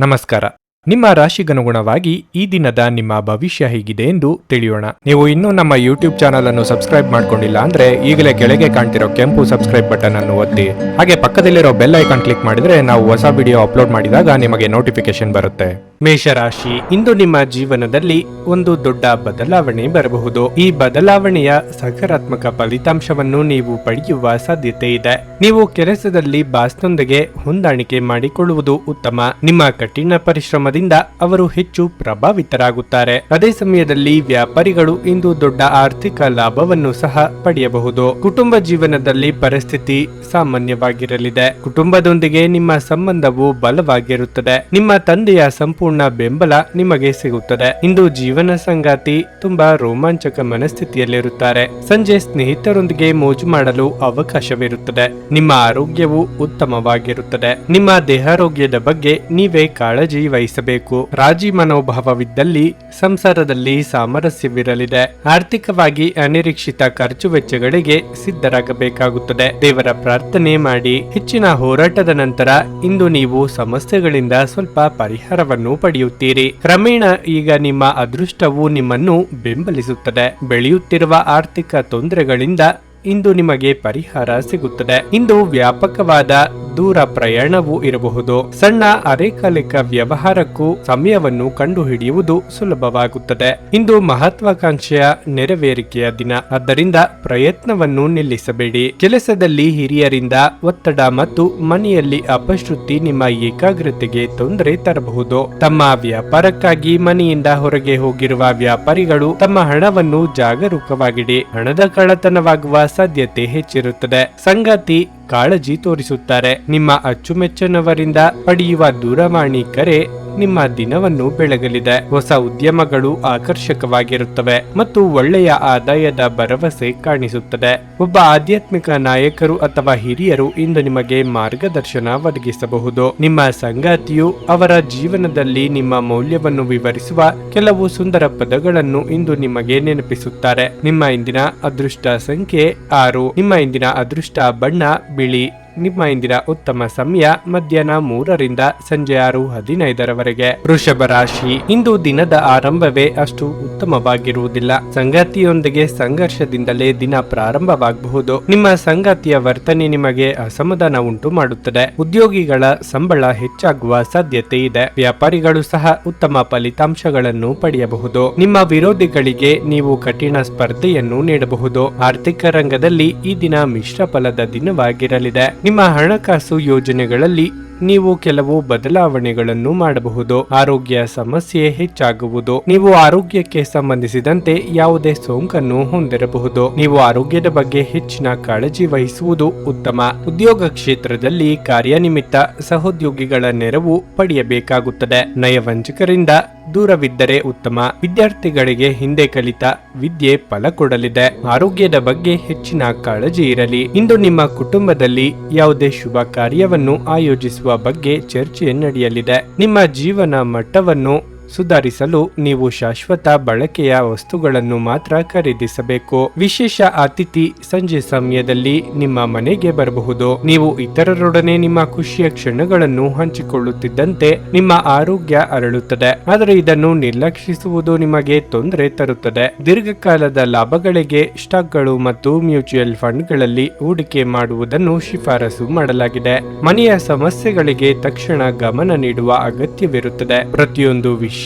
ನಮಸ್ಕಾರ. ನಿಮ್ಮ ರಾಶಿಗನುಗುಣವಾಗಿ ಈ ದಿನದ ನಿಮ್ಮ ಭವಿಷ್ಯ ಹೇಗಿದೆ ಎಂದು ತಿಳಿಯೋಣ. ನೀವು ಇನ್ನೂ ನಮ್ಮ ಯೂಟ್ಯೂಬ್ ಚಾನಲ್ ಅನ್ನು ಸಬ್ಸ್ಕ್ರೈಬ್ ಮಾಡ್ಕೊಂಡಿಲ್ಲ ಅಂದ್ರೆ ಈಗಲೇ ಕೆಳಗೆ ಕಾಣ್ತಿರೋ ಕೆಂಪು ಸಬ್ಸ್ಕ್ರೈಬ್ ಬಟನ್ ಅನ್ನು ಒತ್ತಿ, ಹಾಗೆ ಪಕ್ಕದಲ್ಲಿರೋ ಬೆಲ್ ಐಕಾನ್ ಕ್ಲಿಕ್ ಮಾಡಿದ್ರೆ ನಾವು ಹೊಸ ವಿಡಿಯೋ ಅಪ್ಲೋಡ್ ಮಾಡಿದಾಗ ನಿಮಗೆ ನೋಟಿಫಿಕೇಶನ್ ಬರುತ್ತೆ. ಮೇಷರಾಶಿ, ಇಂದು ನಿಮ್ಮ ಜೀವನದಲ್ಲಿ ಒಂದು ದೊಡ್ಡ ಬದಲಾವಣೆ ಬರಬಹುದು. ಈ ಬದಲಾವಣೆಯ ಸಕಾರಾತ್ಮಕ ಫಲಿತಾಂಶವನ್ನು ನೀವು ಪಡೆಯುವ ಸಾಧ್ಯತೆ ಇದೆ. ನೀವು ಕೆಲಸದಲ್ಲಿ ಬಾಸ್ನೊಂದಿಗೆ ಹೊಂದಾಣಿಕೆ ಮಾಡಿಕೊಳ್ಳುವುದು ಉತ್ತಮ. ನಿಮ್ಮ ಕಠಿಣ ಪರಿಶ್ರಮದಿಂದ ಅವರು ಹೆಚ್ಚು ಪ್ರಭಾವಿತರಾಗುತ್ತಾರೆ. ಅದೇ ಸಮಯದಲ್ಲಿ ವ್ಯಾಪಾರಿಗಳು ಇಂದು ದೊಡ್ಡ ಆರ್ಥಿಕ ಲಾಭವನ್ನು ಸಹ ಪಡೆಯಬಹುದು. ಕುಟುಂಬ ಜೀವನದಲ್ಲಿ ಪರಿಸ್ಥಿತಿ ಸಾಮಾನ್ಯವಾಗಿರಲಿದೆ. ಕುಟುಂಬದೊಂದಿಗೆ ನಿಮ್ಮ ಸಂಬಂಧವು ಬಲವಾಗಿರುತ್ತದೆ. ನಿಮ್ಮ ತಂದೆಯ ಸಂಪೂರ್ಣ ಬೆಂಬಲ ನಿಮಗೆ ಸಿಗುತ್ತದೆ. ಇಂದು ಜೀವನ ಸಂಗಾತಿ ತುಂಬಾ ರೋಮಾಂಚಕ ಮನಸ್ಥಿತಿಯಲ್ಲಿರುತ್ತಾರೆ. ಸಂಜೆ ಸ್ನೇಹಿತರೊಂದಿಗೆ ಮೋಜು ಮಾಡಲು ಅವಕಾಶವಿರುತ್ತದೆ. ನಿಮ್ಮ ಆರೋಗ್ಯವು ಉತ್ತಮವಾಗಿರುತ್ತದೆ. ನಿಮ್ಮ ದೇಹಾರೋಗ್ಯದ ಬಗ್ಗೆ ನೀವೇ ಕಾಳಜಿ ವಹಿಸಬೇಕು. ರಾಜಿ ಮನೋಭಾವವಿದ್ದಲ್ಲಿ ಸಂಸಾರದಲ್ಲಿ ಸಾಮರಸ್ಯವಿರಲಿದೆ. ಆರ್ಥಿಕವಾಗಿ ಅನಿರೀಕ್ಷಿತ ಖರ್ಚು ವೆಚ್ಚಗಳಿಗೆ ಸಿದ್ಧರಾಗಬೇಕಾಗುತ್ತದೆ. ದೇವರ ಪ್ರಾರ್ಥನೆ ಮಾಡಿ. ಹೆಚ್ಚಿನ ಹೋರಾಟದ ನಂತರ ಇಂದು ನೀವು ಸಮಸ್ಯೆಗಳಿಂದ ಸ್ವಲ್ಪ ಪರಿಹಾರವನ್ನು ಪಡೆಯುತ್ತೀರಿ. ಕ್ರಮೇಣ ಈಗ ನಿಮ್ಮ ಅದೃಷ್ಟವು ನಿಮ್ಮನ್ನು ಬೆಂಬಲಿಸುತ್ತದೆ. ಬೆಳೆಯುತ್ತಿರುವ ಆರ್ಥಿಕ ತೊಂದರೆಗಳಿಂದ ಇಂದು ನಿಮಗೆ ಪರಿಹಾರ ಸಿಗುತ್ತದೆ. ಇಂದು ವ್ಯಾಪಕವಾದ ದೂರ ಪ್ರಯಾಣವೂ ಇರಬಹುದು. ಸಣ್ಣ ಅರೆಕಾಲಿಕ ವ್ಯವಹಾರಕ್ಕೂ ಸಮಯವನ್ನು ಕಂಡುಹಿಡಿಯುವುದು ಸುಲಭವಾಗುತ್ತದೆ. ಇಂದು ಮಹತ್ವಾಕಾಂಕ್ಷೆಯ ನೆರವೇರಿಕೆಯ ದಿನ, ಆದ್ದರಿಂದ ಪ್ರಯತ್ನವನ್ನು ನಿಲ್ಲಿಸಬೇಡಿ. ಕೆಲಸದಲ್ಲಿ ಹಿರಿಯರಿಂದ ಒತ್ತಡ ಮತ್ತು ಮನೆಯಲ್ಲಿ ಅಪಶ್ರುತಿ ನಿಮ್ಮ ಏಕಾಗ್ರತೆಗೆ ತೊಂದರೆ ತರಬಹುದು. ತಮ್ಮ ವ್ಯಾಪಾರಕ್ಕಾಗಿ ಮನೆಯಿಂದ ಹೊರಗೆ ಹೋಗಿರುವ ವ್ಯಾಪಾರಿಗಳು ತಮ್ಮ ಹಣವನ್ನು ಜಾಗರೂಕವಾಗಿಡಿ. ಹಣದ ಕಳ್ಳತನವಾಗುವ ಸಾಧ್ಯತೆ ಹೆಚ್ಚಿರುತ್ತದೆ. ಸಂಗಾತಿ ಕಾಳಜಿ ತೋರಿಸುತ್ತಾರೆ. ನಿಮ್ಮ ಅಚ್ಚುಮೆಚ್ಚಿನವರಿಂದ ಪಡೆಯುವ ದೂರವಾಣಿ ಕರೆ ನಿಮ್ಮ ದಿನವನ್ನು ಬೆಳಗಲಿದೆ. ಹೊಸ ಉದ್ಯಮಗಳು ಆಕರ್ಷಕವಾಗಿರುತ್ತವೆ ಮತ್ತು ಒಳ್ಳೆಯ ಆದಾಯದ ಭರವಸೆ ಕಾಣಿಸುತ್ತದೆ. ಒಬ್ಬ ಆಧ್ಯಾತ್ಮಿಕ ನಾಯಕರು ಅಥವಾ ಹಿರಿಯರು ಇಂದು ನಿಮಗೆ ಮಾರ್ಗದರ್ಶನ ಒದಗಿಸಬಹುದು. ನಿಮ್ಮ ಸಂಗಾತಿಯು ಅವರ ಜೀವನದಲ್ಲಿ ನಿಮ್ಮ ಮೌಲ್ಯವನ್ನು ವಿವರಿಸುವ ಕೆಲವು ಸುಂದರ ಪದಗಳನ್ನು ಇಂದು ನಿಮಗೆ ನೆನಪಿಸುತ್ತಾರೆ. ನಿಮ್ಮ ಇಂದಿನ ಅದೃಷ್ಟ ಸಂಖ್ಯೆ 6. ನಿಮ್ಮ ಇಂದಿನ ಅದೃಷ್ಟ ಬಣ್ಣ ಬಿಳಿ. ನಿಮ್ಮ ಇಂದಿನ ಉತ್ತಮ ಸಮಯ ಮಧ್ಯಾಹ್ನ 3ರಿಂದ ಸಂಜೆ 6:15 ವೃಷಭ ರಾಶಿ, ಇಂದು ದಿನದ ಆರಂಭವೇ ಅಷ್ಟು ಉತ್ತಮವಾಗಿರುವುದಿಲ್ಲ. ಸಂಗಾತಿಯೊಂದಿಗೆ ಸಂಘರ್ಷದಿಂದಲೇ ದಿನ ಪ್ರಾರಂಭವಾಗಬಹುದು. ನಿಮ್ಮ ಸಂಗಾತಿಯ ವರ್ತನೆ ನಿಮಗೆ ಅಸಮಾಧಾನ ಉಂಟು ಮಾಡುತ್ತದೆ. ಉದ್ಯೋಗಿಗಳ ಸಂಬಳ ಹೆಚ್ಚಾಗುವ ಸಾಧ್ಯತೆ ಇದೆ. ವ್ಯಾಪಾರಿಗಳು ಸಹ ಉತ್ತಮ ಫಲಿತಾಂಶಗಳನ್ನು ಪಡೆಯಬಹುದು. ನಿಮ್ಮ ವಿರೋಧಿಗಳಿಗೆ ನೀವು ಕಠಿಣ ಸ್ಪರ್ಧೆಯನ್ನು ನೀಡಬಹುದು. ಆರ್ಥಿಕ ರಂಗದಲ್ಲಿ ಈ ದಿನ ಮಿಶ್ರ ಫಲದ ದಿನವಾಗಿರಲಿದೆ. ನಿಮ್ಮ ಹಣಕಾಸು ಯೋಜನೆಗಳಲ್ಲಿ ನೀವು ಕೆಲವು ಬದಲಾವಣೆಗಳನ್ನು ಮಾಡಬಹುದು. ಆರೋಗ್ಯ ಸಮಸ್ಯೆ ಹೆಚ್ಚಾಗುವುದು. ನೀವು ಆರೋಗ್ಯಕ್ಕೆ ಸಂಬಂಧಿಸಿದಂತೆ ಯಾವುದೇ ಸೋಂಕನ್ನು ಹೊಂದಿರಬಹುದು. ನೀವು ಆರೋಗ್ಯದ ಬಗ್ಗೆ ಹೆಚ್ಚಿನ ಕಾಳಜಿ ವಹಿಸುವುದು ಉತ್ತಮ. ಉದ್ಯೋಗ ಕ್ಷೇತ್ರದಲ್ಲಿ ಕಾರ್ಯನಿಮಿತ್ತ ಸಹೋದ್ಯೋಗಿಗಳ ನೆರವು ಪಡೆಯಬೇಕಾಗುತ್ತದೆ. ನಯವಂಚಕರಿಂದ ದೂರವಿದ್ದರೆ ಉತ್ತಮ. ವಿದ್ಯಾರ್ಥಿಗಳಿಗೆ ಹಿಂದೆ ಕಲಿತ ವಿದ್ಯೆ ಫಲ ಕೊಡಲಿದೆ. ಆರೋಗ್ಯದ ಬಗ್ಗೆ ಹೆಚ್ಚಿನ ಕಾಳಜಿ ಇರಲಿ. ಇಂದು ನಿಮ್ಮ ಕುಟುಂಬದಲ್ಲಿ ಯಾವುದೇ ಶುಭ ಕಾರ್ಯವನ್ನು ಆಯೋಜಿಸುವ ಬಗ್ಗೆ ಚರ್ಚೆ ನಡೆಯಲಿದೆ. ನಿಮ್ಮ ಜೀವನ ಮಟ್ಟವನ್ನು ಸುಧಾರಿಸಲು ನೀವು ಶಾಶ್ವತ ಬಳಕೆಯ ವಸ್ತುಗಳನ್ನು ಮಾತ್ರ ಖರೀದಿಸಬೇಕು. ವಿಶೇಷ ಅತಿಥಿ ಸಂಜೆ ಸಮಯದಲ್ಲಿ ನಿಮ್ಮ ಮನೆಗೆ ಬರಬಹುದು. ನೀವು ಇತರರೊಡನೆ ನಿಮ್ಮ ಖುಷಿಯ ಕ್ಷಣಗಳನ್ನು ಹಂಚಿಕೊಳ್ಳುತ್ತಿದ್ದಂತೆ ನಿಮ್ಮ ಆರೋಗ್ಯ ಅರಳುತ್ತದೆ. ಆದರೆ ಇದನ್ನು ನಿರ್ಲಕ್ಷಿಸುವುದು ನಿಮಗೆ ತೊಂದರೆ ತರುತ್ತದೆ. ದೀರ್ಘಕಾಲದ ಲಾಭಗಳಿಗೆ ಸ್ಟಾಕ್ಗಳು ಮತ್ತು ಮ್ಯೂಚುವಲ್ ಫಂಡ್ಗಳಲ್ಲಿ ಹೂಡಿಕೆ ಮಾಡುವುದನ್ನು ಶಿಫಾರಸು ಮಾಡಲಾಗಿದೆ. ಮನೆಯ ಸಮಸ್ಯೆಗಳಿಗೆ ತಕ್ಷಣ ಗಮನ ನೀಡುವ ಅಗತ್ಯವಿರುತ್ತದೆ. ಪ್ರತಿಯೊಂದು ವಿಷಯದಲ್ಲಿ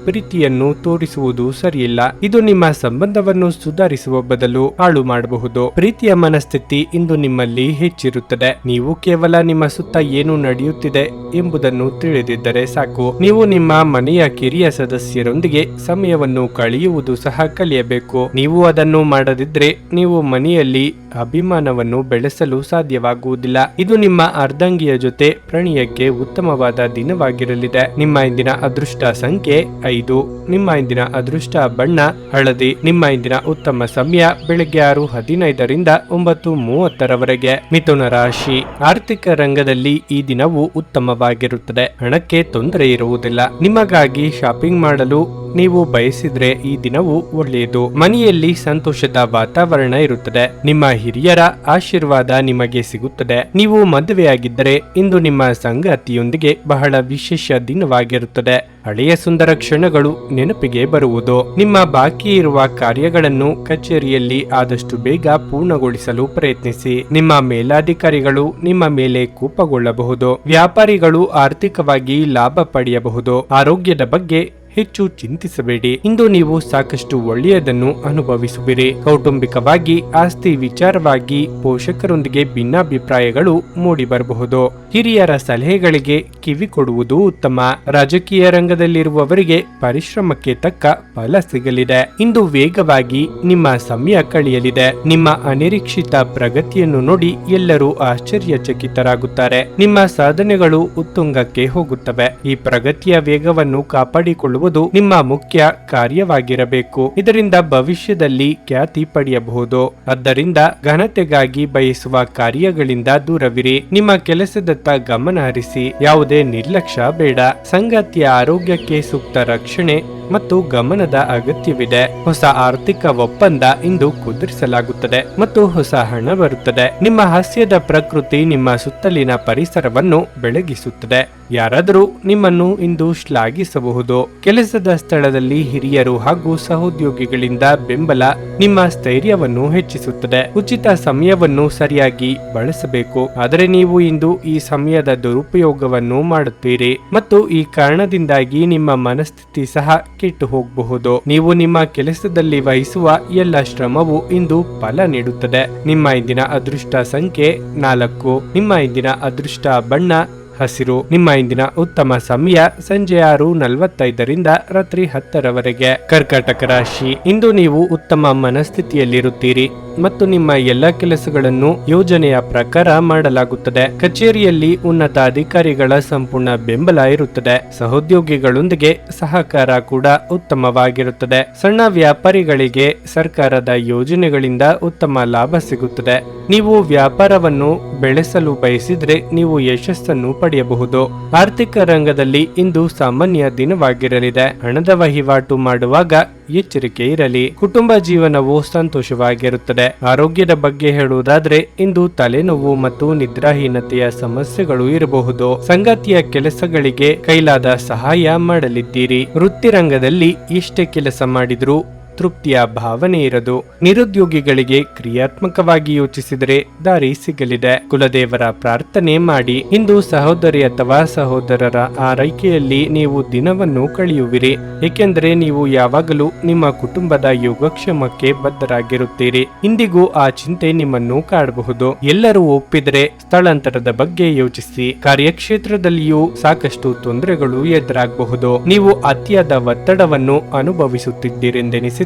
ಪ್ರೀತಿಯನ್ನು ತೋರಿಸುವುದು ಸರಿಯಿಲ್ಲ. ಇದು ನಿಮ್ಮ ಸಂಬಂಧವನ್ನು ಸುಧಾರಿಸುವ ಬದಲು ಹಾಳು ಮಾಡಬಹುದು. ಪ್ರೀತಿಯ ಮನಸ್ಥಿತಿ ಇಂದು ನಿಮ್ಮಲ್ಲಿ ಹೆಚ್ಚಿರುತ್ತದೆ. ನೀವು ಕೇವಲ ನಿಮ್ಮ ಸುತ್ತ ಏನು ನಡೆಯುತ್ತಿದೆ ಎಂಬುದನ್ನು ತಿಳಿದಿದ್ದರೆ ಸಾಕು. ನೀವು ನಿಮ್ಮ ಮನೆಯ ಕಿರಿಯ ಸದಸ್ಯರೊಂದಿಗೆ ಸಮಯವನ್ನು ಕಳೆಯುವುದು ಸಹ ಕಲಿಯಬೇಕು. ನೀವು ಅದನ್ನು ಮಾಡದಿದ್ರೆ ನೀವು ಮನೆಯಲ್ಲಿ ಅಭಿಮಾನವನ್ನು ಬೆಳೆಸಲು ಸಾಧ್ಯವಾಗುವುದಿಲ್ಲ. ಇದು ನಿಮ್ಮ ಅರ್ಧಾಂಗಿಯ ಜೊತೆ ಪ್ರಣಯಕ್ಕೆ ಉತ್ತಮವಾದ ದಿನವಾಗಿರಲಿದೆ. ನಿಮ್ಮ ಇಂದಿನ ಅದೃಷ್ಟ ಸಂಖ್ಯೆ 5. ನಿಮ್ಮ ಇಂದಿನ ಅದೃಷ್ಟ ಬಣ್ಣ ಹಳದಿ. ನಿಮ್ಮ ಇಂದಿನ ಉತ್ತಮ ಸಮಯ ಬೆಳಗ್ಗೆ 6:15ರಿಂದ 9:30 ಮಿಥುನ ರಾಶಿ, ಆರ್ಥಿಕ ರಂಗದಲ್ಲಿ ಈ ದಿನವು ಉತ್ತಮವಾಗಿರುತ್ತದೆ. ಹಣಕ್ಕೆ ತೊಂದರೆ ಇರುವುದಿಲ್ಲ. ನಿಮಗಾಗಿ ಶಾಪಿಂಗ್ ಮಾಡಲು ನೀವು ಬಯಸಿದ್ರೆ ಈ ದಿನವು ಒಳ್ಳೆಯದು. ಮನೆಯಲ್ಲಿ ಸಂತೋಷದ ವಾತಾವರಣ ಇರುತ್ತದೆ. ನಿಮ್ಮ ಹಿರಿಯರ ಆಶೀರ್ವಾದ ನಿಮಗೆ ಸಿಗುತ್ತದೆ. ನೀವು ಮದುವೆಯಾಗಿದ್ದರೆ ಇಂದು ನಿಮ್ಮ ಸಂಗಾತಿಯೊಂದಿಗೆ ಬಹಳ ವಿಶೇಷ ದಿನವಾಗಿರುತ್ತದೆ. ಹಳೆಯ ಸುಂದರ ಕ್ಷಣಗಳು ನೆನಪಿಗೆ ಬರುವುದು. ನಿಮ್ಮ ಬಾಕಿ ಇರುವ ಕಾರ್ಯಗಳನ್ನು ಕಚೇರಿಯಲ್ಲಿ ಆದಷ್ಟು ಬೇಗ ಪೂರ್ಣಗೊಳಿಸಲು ಪ್ರಯತ್ನಿಸಿ. ನಿಮ್ಮ ಮೇಲಾಧಿಕಾರಿಗಳು ನಿಮ್ಮ ಮೇಲೆ ಕೋಪಗೊಳ್ಳಬಹುದು. ವ್ಯಾಪಾರಿಗಳು ಆರ್ಥಿಕವಾಗಿ ಲಾಭ ಪಡೆಯಬಹುದು. ಆರೋಗ್ಯದ ಬಗ್ಗೆ ಹೆಚ್ಚು ಚಿಂತಿಸಬೇಡಿ. ಇಂದು ನೀವು ಸಾಕಷ್ಟು ಒಳ್ಳೆಯದನ್ನು ಅನುಭವಿಸುವಿರಿ. ಕೌಟುಂಬಿಕವಾಗಿ ಆಸ್ತಿ ವಿಚಾರವಾಗಿ ಪೋಷಕರೊಂದಿಗೆ ಭಿನ್ನಾಭಿಪ್ರಾಯಗಳು ಮೂಡಿ ಬರಬಹುದು. ಹಿರಿಯರ ಸಲಹೆಗಳಿಗೆ ಕಿವಿ ಕೊಡುವುದು ಉತ್ತಮ. ರಾಜಕೀಯ ರಂಗದಲ್ಲಿರುವವರಿಗೆ ಪರಿಶ್ರಮಕ್ಕೆ ತಕ್ಕ ಫಲ ಸಿಗಲಿದೆ. ಇಂದು ವೇಗವಾಗಿ ನಿಮ್ಮ ಸಮಯ ಕಳೆಯಲಿದೆ. ನಿಮ್ಮ ಅನಿರೀಕ್ಷಿತ ಪ್ರಗತಿಯನ್ನು ನೋಡಿ ಎಲ್ಲರೂ ಆಶ್ಚರ್ಯಚಕಿತರಾಗುತ್ತಾರೆ. ನಿಮ್ಮ ಸಾಧನೆಗಳು ಉತ್ತುಂಗಕ್ಕೆ ಹೋಗುತ್ತವೆ. ಈ ಪ್ರಗತಿಯ ವೇಗವನ್ನು ಕಾಪಾಡಿಕೊಳ್ಳುವ ನಿಮ್ಮ ಮುಖ್ಯ ಕಾರ್ಯವಾಗಿರಬೇಕು. ಇದರಿಂದ ಭವಿಷ್ಯದಲ್ಲಿ ಖ್ಯಾತಿ ಪಡೆಯಬಹುದು. ಆದ್ದರಿಂದ ಘನತೆಗಾಗಿ ಬಯಸುವ ಕಾರ್ಯಗಳಿಂದ ದೂರವಿರಿ. ನಿಮ್ಮ ಕೆಲಸದತ್ತ ಗಮನ ಹರಿಸಿ. ಯಾವುದೇ ನಿರ್ಲಕ್ಷ್ಯ ಬೇಡ. ಸಂಗಾತಿಯ ಆರೋಗ್ಯಕ್ಕೆ ಸೂಕ್ತ ರಕ್ಷಣೆ ಮತ್ತು ಗಮನದ ಅಗತ್ಯವಿದೆ. ಹೊಸ ಆರ್ಥಿಕ ಒಪ್ಪಂದ ಇಂದು ಕುದುರಿಸಲಾಗುತ್ತದೆ ಮತ್ತು ಹೊಸ ಹಣ ಬರುತ್ತದೆ. ನಿಮ್ಮ ಹಾಸ್ಯದ ಪ್ರಕೃತಿ ನಿಮ್ಮ ಸುತ್ತಲಿನ ಪರಿಸರವನ್ನು ಬೆಳಗಿಸುತ್ತದೆ. ಯಾರಾದರೂ ನಿಮ್ಮನ್ನು ಇಂದು ಶ್ಲಾಘಿಸಬಹುದು. ಕೆಲಸದ ಸ್ಥಳದಲ್ಲಿ ಹಿರಿಯರು ಹಾಗೂ ಸಹೋದ್ಯೋಗಿಗಳಿಂದ ಬೆಂಬಲ ನಿಮ್ಮ ಸ್ಥೈರ್ಯವನ್ನು ಹೆಚ್ಚಿಸುತ್ತದೆ. ಉಚಿತ ಸಮಯವನ್ನು ಸರಿಯಾಗಿ ಬಳಸಬೇಕು. ಆದರೆ ನೀವು ಇಂದು ಈ ಸಮಯದ ದುರುಪಯೋಗವನ್ನು ಮಾಡುತ್ತೀರಿ ಮತ್ತು ಈ ಕಾರಣದಿಂದಾಗಿ ನಿಮ್ಮ ಮನಸ್ಥಿತಿ ಸಹ ಕೆಟ್ಟು ಹೋಗಬಹುದು. ನೀವು ನಿಮ್ಮ ಕೆಲಸದಲ್ಲಿ ವಹಿಸುವ ಎಲ್ಲ ಶ್ರಮವು ಇಂದು ಫಲ ನೀಡುತ್ತದೆ. ನಿಮ್ಮ ಇಂದಿನ ಅದೃಷ್ಟ ಸಂಖ್ಯೆ 4. ನಿಮ್ಮ ಇಂದಿನ ಅದೃಷ್ಟ ಬಣ್ಣ ಹಸಿರು. ನಿಮ್ಮ ಇಂದಿನ ಉತ್ತಮ ಸಮಯ ಸಂಜೆ 6:45 ರಾತ್ರಿ 10 ಕರ್ಕಾಟಕ ರಾಶಿ. ಇಂದು ನೀವು ಉತ್ತಮ ಮನಸ್ಥಿತಿಯಲ್ಲಿರುತ್ತೀರಿ ಮತ್ತು ನಿಮ್ಮ ಎಲ್ಲ ಕೆಲಸಗಳನ್ನು ಯೋಜನೆಯ ಪ್ರಕಾರ ಮಾಡಲಾಗುತ್ತದೆ. ಕಚೇರಿಯಲ್ಲಿ ಉನ್ನತ ಅಧಿಕಾರಿಗಳ ಸಂಪೂರ್ಣ ಬೆಂಬಲ ಇರುತ್ತದೆ. ಸಹೋದ್ಯೋಗಿಗಳೊಂದಿಗೆ ಸಹಕಾರ ಕೂಡ ಉತ್ತಮವಾಗಿರುತ್ತದೆ. ಸಣ್ಣ ವ್ಯಾಪಾರಿಗಳಿಗೆ ಸರ್ಕಾರದ ಯೋಜನೆಗಳಿಂದ ಉತ್ತಮ ಲಾಭ ಸಿಗುತ್ತದೆ. ನೀವು ವ್ಯಾಪಾರವನ್ನು ಬೆಳೆಸಲು ಬಯಸಿದ್ರೆ ನೀವು ಯಶಸ್ಸನ್ನು ಪಡೆಯಬಹುದು. ಆರ್ಥಿಕ ರಂಗದಲ್ಲಿ ಇಂದು ಸಾಮಾನ್ಯ ದಿನವಾಗಿರಲಿದೆ. ಹಣದ ವಹಿವಾಟು ಮಾಡುವಾಗ ಎಚ್ಚರಿಕೆ ಇರಲಿ. ಕುಟುಂಬ ಜೀವನವು ಸಂತೋಷವಾಗಿರುತ್ತದೆ. ಆರೋಗ್ಯದ ಬಗ್ಗೆ ಹೇಳುವುದಾದ್ರೆ ಇಂದು ತಲೆನೋವು ಮತ್ತು ನಿದ್ರಾಹೀನತೆಯ ಸಮಸ್ಯೆಗಳು ಇರಬಹುದು. ಸಂಗಾತಿಯ ಕೆಲಸಗಳಿಗೆ ಕೈಲಾದ ಸಹಾಯ ಮಾಡಲಿದ್ದೀರಿ. ವೃತ್ತಿರಂಗದಲ್ಲಿ ಎಷ್ಟೇ ಕೆಲಸ ಮಾಡಿದ್ರೂ ತೃಪ್ತಿಯ ಭಾವನೆ ಇರದು. ನಿರುದ್ಯೋಗಿಗಳಿಗೆ ಕ್ರಿಯಾತ್ಮಕವಾಗಿ ಯೋಚಿಸಿದರೆ ದಾರಿ ಸಿಗಲಿದೆ. ಕುಲದೇವರ ಪ್ರಾರ್ಥನೆ ಮಾಡಿ. ಇಂದು ಸಹೋದರಿ ಅಥವಾ ಸಹೋದರರ ಆರೈಕೆಯಲ್ಲಿ ನೀವು ದಿನವನ್ನು ಕಳೆಯುವಿರಿ, ಏಕೆಂದರೆ ನೀವು ಯಾವಾಗಲೂ ನಿಮ್ಮ ಕುಟುಂಬದ ಯೋಗಕ್ಷೇಮಕ್ಕೆ ಬದ್ಧರಾಗಿರುತ್ತೀರಿ. ಇಂದಿಗೂ ಆ ಚಿಂತೆ ನಿಮ್ಮನ್ನು ಕಾಡಬಹುದು. ಎಲ್ಲರೂ ಒಪ್ಪಿದರೆ ಸ್ಥಳಾಂತರದ ಬಗ್ಗೆ ಯೋಚಿಸಿ. ಕಾರ್ಯಕ್ಷೇತ್ರದಲ್ಲಿಯೂ ಸಾಕಷ್ಟು ತೊಂದರೆಗಳು ಎದುರಾಗಬಹುದು. ನೀವು ಅತಿಯಾದ ಒತ್ತಡವನ್ನು ಅನುಭವಿಸುತ್ತಿದ್ದೀರೆಂದೆನಿಸಿ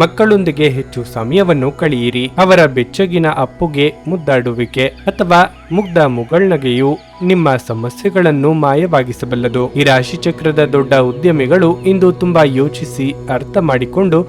ಮಕ್ಕಳೊಂದಿಗೆ ಹೆಚ್ಚು ಸಮಯವನ್ನು ಕಳೆಯಿರಿ. ಅವರ ಬೆಚ್ಚಗಿನ ಅಪ್ಪುಗೆ ಮುದ್ದಾಡುವಿಕೆ ಅಥವಾ ಮುಗ್ಧ ಮುಗುಳ್ನಗೆಯು ನಿಮ್ಮ ಸಮಸ್ಯೆಗಳನ್ನು ಮಾಯವಾಗಿಸಬಲ್ಲದು. ಈ ರಾಶಿ ಚಕ್ರದ ದೊಡ್ಡ ಉದ್ಯಮಿಗಳು ಇಂದು ತುಂಬಾ ಯೋಚಿಸಿ ಅರ್ಥ ಮಾಡಿಕೊಂಡು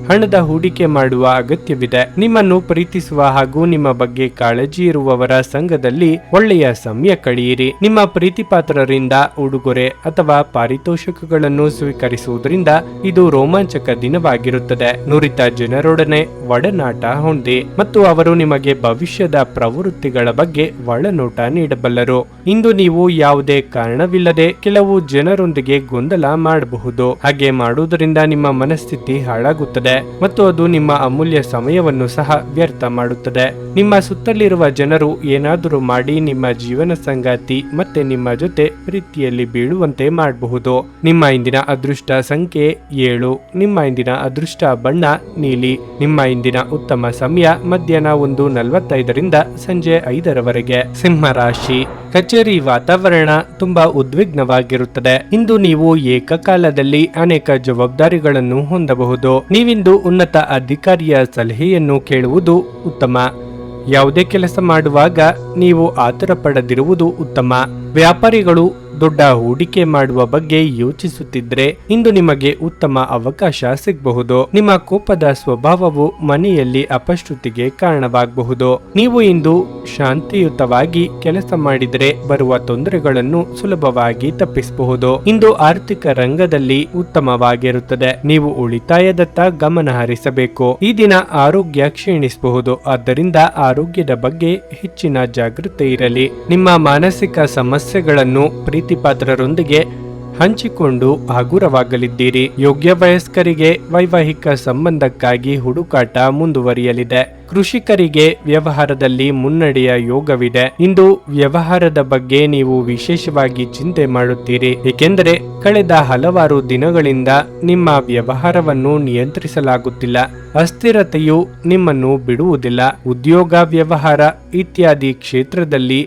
ಹಣದ ಹೂಡಿಕೆ ಮಾಡುವ ಅಗತ್ಯವಿದೆ. ನಿಮ್ಮನ್ನು ಪ್ರೀತಿಸುವ ಹಾಗೂ ನಿಮ್ಮ ಬಗ್ಗೆ ಕಾಳಜಿ ಇರುವವರ ಸಂಘದಲ್ಲಿ ಒಳ್ಳೆಯ ಸಮಯ ಕಳೆಯಿರಿ. ನಿಮ್ಮ ಪ್ರೀತಿಪಾತ್ರರಿಂದ ಉಡುಗೊರೆ ಅಥವಾ ಪಾರಿತೋಷಕಗಳನ್ನು ಸ್ವೀಕರಿಸುವುದರಿಂದ ಇದು ರೋಮಾಂಚಕ ದಿನವಾಗಿರುತ್ತದೆ. ನುರಿತ ಜನರೊಡನೆ ಒಡನಾಟ ಹೊಂದಿ ಮತ್ತು ಅವರು ನಿಮಗೆ ಭವಿಷ್ಯದ ಪ್ರವೃತ್ತಿಗಳ ಬಗ್ಗೆ ಒಳನೋಟ ನೀಡಬಲ್ಲರು. ಇಂದು ನೀವು ಯಾವುದೇ ಕಾರಣವಿಲ್ಲದೆ ಕೆಲವು ಜನರೊಂದಿಗೆ ಗೊಂದಲ ಮಾಡಬಹುದು. ಹಾಗೆ ಮಾಡುವುದರಿಂದ ನಿಮ್ಮ ಮನಸ್ಥಿತಿ ಹಾಳಾಗುತ್ತದೆ ಮತ್ತು ಅದು ನಿಮ್ಮ ಅಮೂಲ್ಯ ಸಮಯವನ್ನು ಸಹ ವ್ಯರ್ಥ ಮಾಡುತ್ತದೆ. ನಿಮ್ಮ ಸುತ್ತಲಿರುವ ಜನರು ಏನಾದರೂ ಮಾಡಿ ನಿಮ್ಮ ಜೀವನ ಸಂಗಾತಿ ಮತ್ತೆ ನಿಮ್ಮ ಜೊತೆ ಪ್ರೀತಿಯಲ್ಲಿ ಬೀಳುವಂತೆ ಮಾಡಬಹುದು. ನಿಮ್ಮ ಇಂದಿನ ಅದೃಷ್ಟ ಸಂಖ್ಯೆ 7. ನಿಮ್ಮ ಇಂದಿನ ಅದೃಷ್ಟ ಬಣ್ಣ ನೀಲಿ. ನಿಮ್ಮ ಇಂದಿನ ಉತ್ತಮ ಸಮಯ ಮಧ್ಯಾಹ್ನ 1:45 ಸಂಜೆ 5 ಸಿಂಹ ರಾಶಿ. ಕಚೇರಿ ವಾತಾವರಣ ತುಂಬಾ ಉದ್ವಿಗ್ನವಾಗಿರುತ್ತದೆ. ಇಂದು ನೀವು ಏಕಕಾಲದಲ್ಲಿ ಅನೇಕ ಜವಾಬ್ದಾರಿಗಳನ್ನು ಹೊಂದಬಹುದು. ನೀವಿಂದು ಉನ್ನತ ಅಧಿಕಾರಿಯ ಸಲಹೆಯನ್ನು ಕೇಳುವುದು ಉತ್ತಮ. ಯಾವುದೇ ಕೆಲಸ ಮಾಡುವಾಗ ನೀವು ಆತುರ ಪಡದಿರುವುದು ಉತ್ತಮ. ವ್ಯಾಪಾರಿಗಳು ದೊಡ್ಡ ಹೂಡಿಕೆ ಮಾಡುವ ಬಗ್ಗೆ ಯೋಚಿಸುತ್ತಿದ್ರೆ ಇಂದು ನಿಮಗೆ ಉತ್ತಮ ಅವಕಾಶ ಸಿಗಬಹುದು. ನಿಮ್ಮ ಕೋಪದ ಸ್ವಭಾವವು ಮನೆಯಲ್ಲಿ ಅಪಶ್ರುತಿಗೆ ಕಾರಣವಾಗಬಹುದು. ನೀವು ಇಂದು ಶಾಂತಿಯುತವಾಗಿ ಕೆಲಸ ಮಾಡಿದರೆ ಬರುವ ತೊಂದರೆಗಳನ್ನು ಸುಲಭವಾಗಿ ತಪ್ಪಿಸಬಹುದು. ಇಂದು ಆರ್ಥಿಕ ರಂಗದಲ್ಲಿ ಉತ್ತಮವಾಗಿರುತ್ತದೆ. ನೀವು ಉಳಿತಾಯದತ್ತ ಗಮನ ಹರಿಸಬೇಕು. ಈ ದಿನ ಆರೋಗ್ಯ ಕ್ಷೀಣಿಸಬಹುದು. ಆದ್ದರಿಂದ ಆರೋಗ್ಯದ ಬಗ್ಗೆ ಹೆಚ್ಚಿನ ಜಾಗೃತಿ ಇರಲಿ. ನಿಮ್ಮ ಮಾನಸಿಕ ಸಮಸ್ಯೆಗಳನ್ನು ಪ್ರೀತಿಪಾತ್ರರೊಂದಿಗೆ ಹಂಚಿಕೊಂಡು ಹಗುರವಾಗಲಿದ್ದೀರಿ. ಯೋಗ್ಯ ವಯಸ್ಕರಿಗೆ ವೈವಾಹಿಕ ಸಂಬಂಧಕ್ಕಾಗಿ ಹುಡುಕಾಟ ಮುಂದುವರಿಯಲಿದೆ. ಕೃಷಿಕರಿಗೆ ವ್ಯವಹಾರದಲ್ಲಿ ಮುನ್ನಡೆಯ ಯೋಗವಿದೆ. ಇಂದು ವ್ಯವಹಾರದ ಬಗ್ಗೆ ನೀವು ವಿಶೇಷವಾಗಿ ಚಿಂತೆ ಮಾಡುತ್ತೀರಿ, ಏಕೆಂದರೆ ಕಳೆದ ಹಲವಾರು ದಿನಗಳಿಂದ ನಿಮ್ಮ ವ್ಯವಹಾರವನ್ನು ನಿಯಂತ್ರಿಸಲಾಗುತ್ತಿಲ್ಲ. ಅಸ್ಥಿರತೆಯು ನಿಮ್ಮನ್ನು ಬಿಡುವುದಿಲ್ಲ. ಉದ್ಯೋಗ, ವ್ಯವಹಾರ ಇತ್ಯಾದಿ ಕ್ಷೇತ್ರದಲ್ಲಿ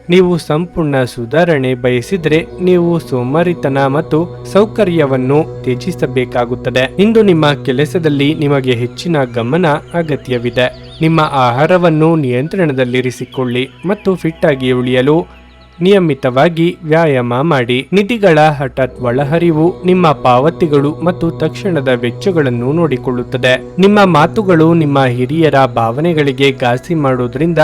ನೀವು ಸಂಪೂರ್ಣ ಸುಧಾರಣೆ ಬಯಸಿದರೆ ನೀವು ಸೋಮಾರಿತನ ಮತ್ತು ಸೌಕರ್ಯವನ್ನು ತ್ಯಜಿಸಬೇಕಾಗುತ್ತದೆ. ಇಂದು ನಿಮ್ಮ ಕೆಲಸದಲ್ಲಿ ನಿಮಗೆ ಹೆಚ್ಚಿನ ಗಮನ ಅಗತ್ಯವಿದೆ. ನಿಮ್ಮ ಆಹಾರವನ್ನು ನಿಯಂತ್ರಣದಲ್ಲಿರಿಸಿಕೊಳ್ಳಿ ಮತ್ತು ಫಿಟ್ ಆಗಿ ಉಳಿಯಲು ನಿಯಮಿತವಾಗಿ ವ್ಯಾಯಾಮ ಮಾಡಿ. ನಿಧಿಗಳ ಹಠಾತ್ ಒಳಹರಿವು ನಿಮ್ಮ ಪಾವತಿಗಳು ಮತ್ತು ತಕ್ಷಣದ ವೆಚ್ಚಗಳನ್ನು ನೋಡಿಕೊಳ್ಳುತ್ತದೆ. ನಿಮ್ಮ ಮಾತುಗಳು ನಿಮ್ಮ ಹಿರಿಯರ ಭಾವನೆಗಳಿಗೆ ಘಾಸಿ ಮಾಡುವುದರಿಂದ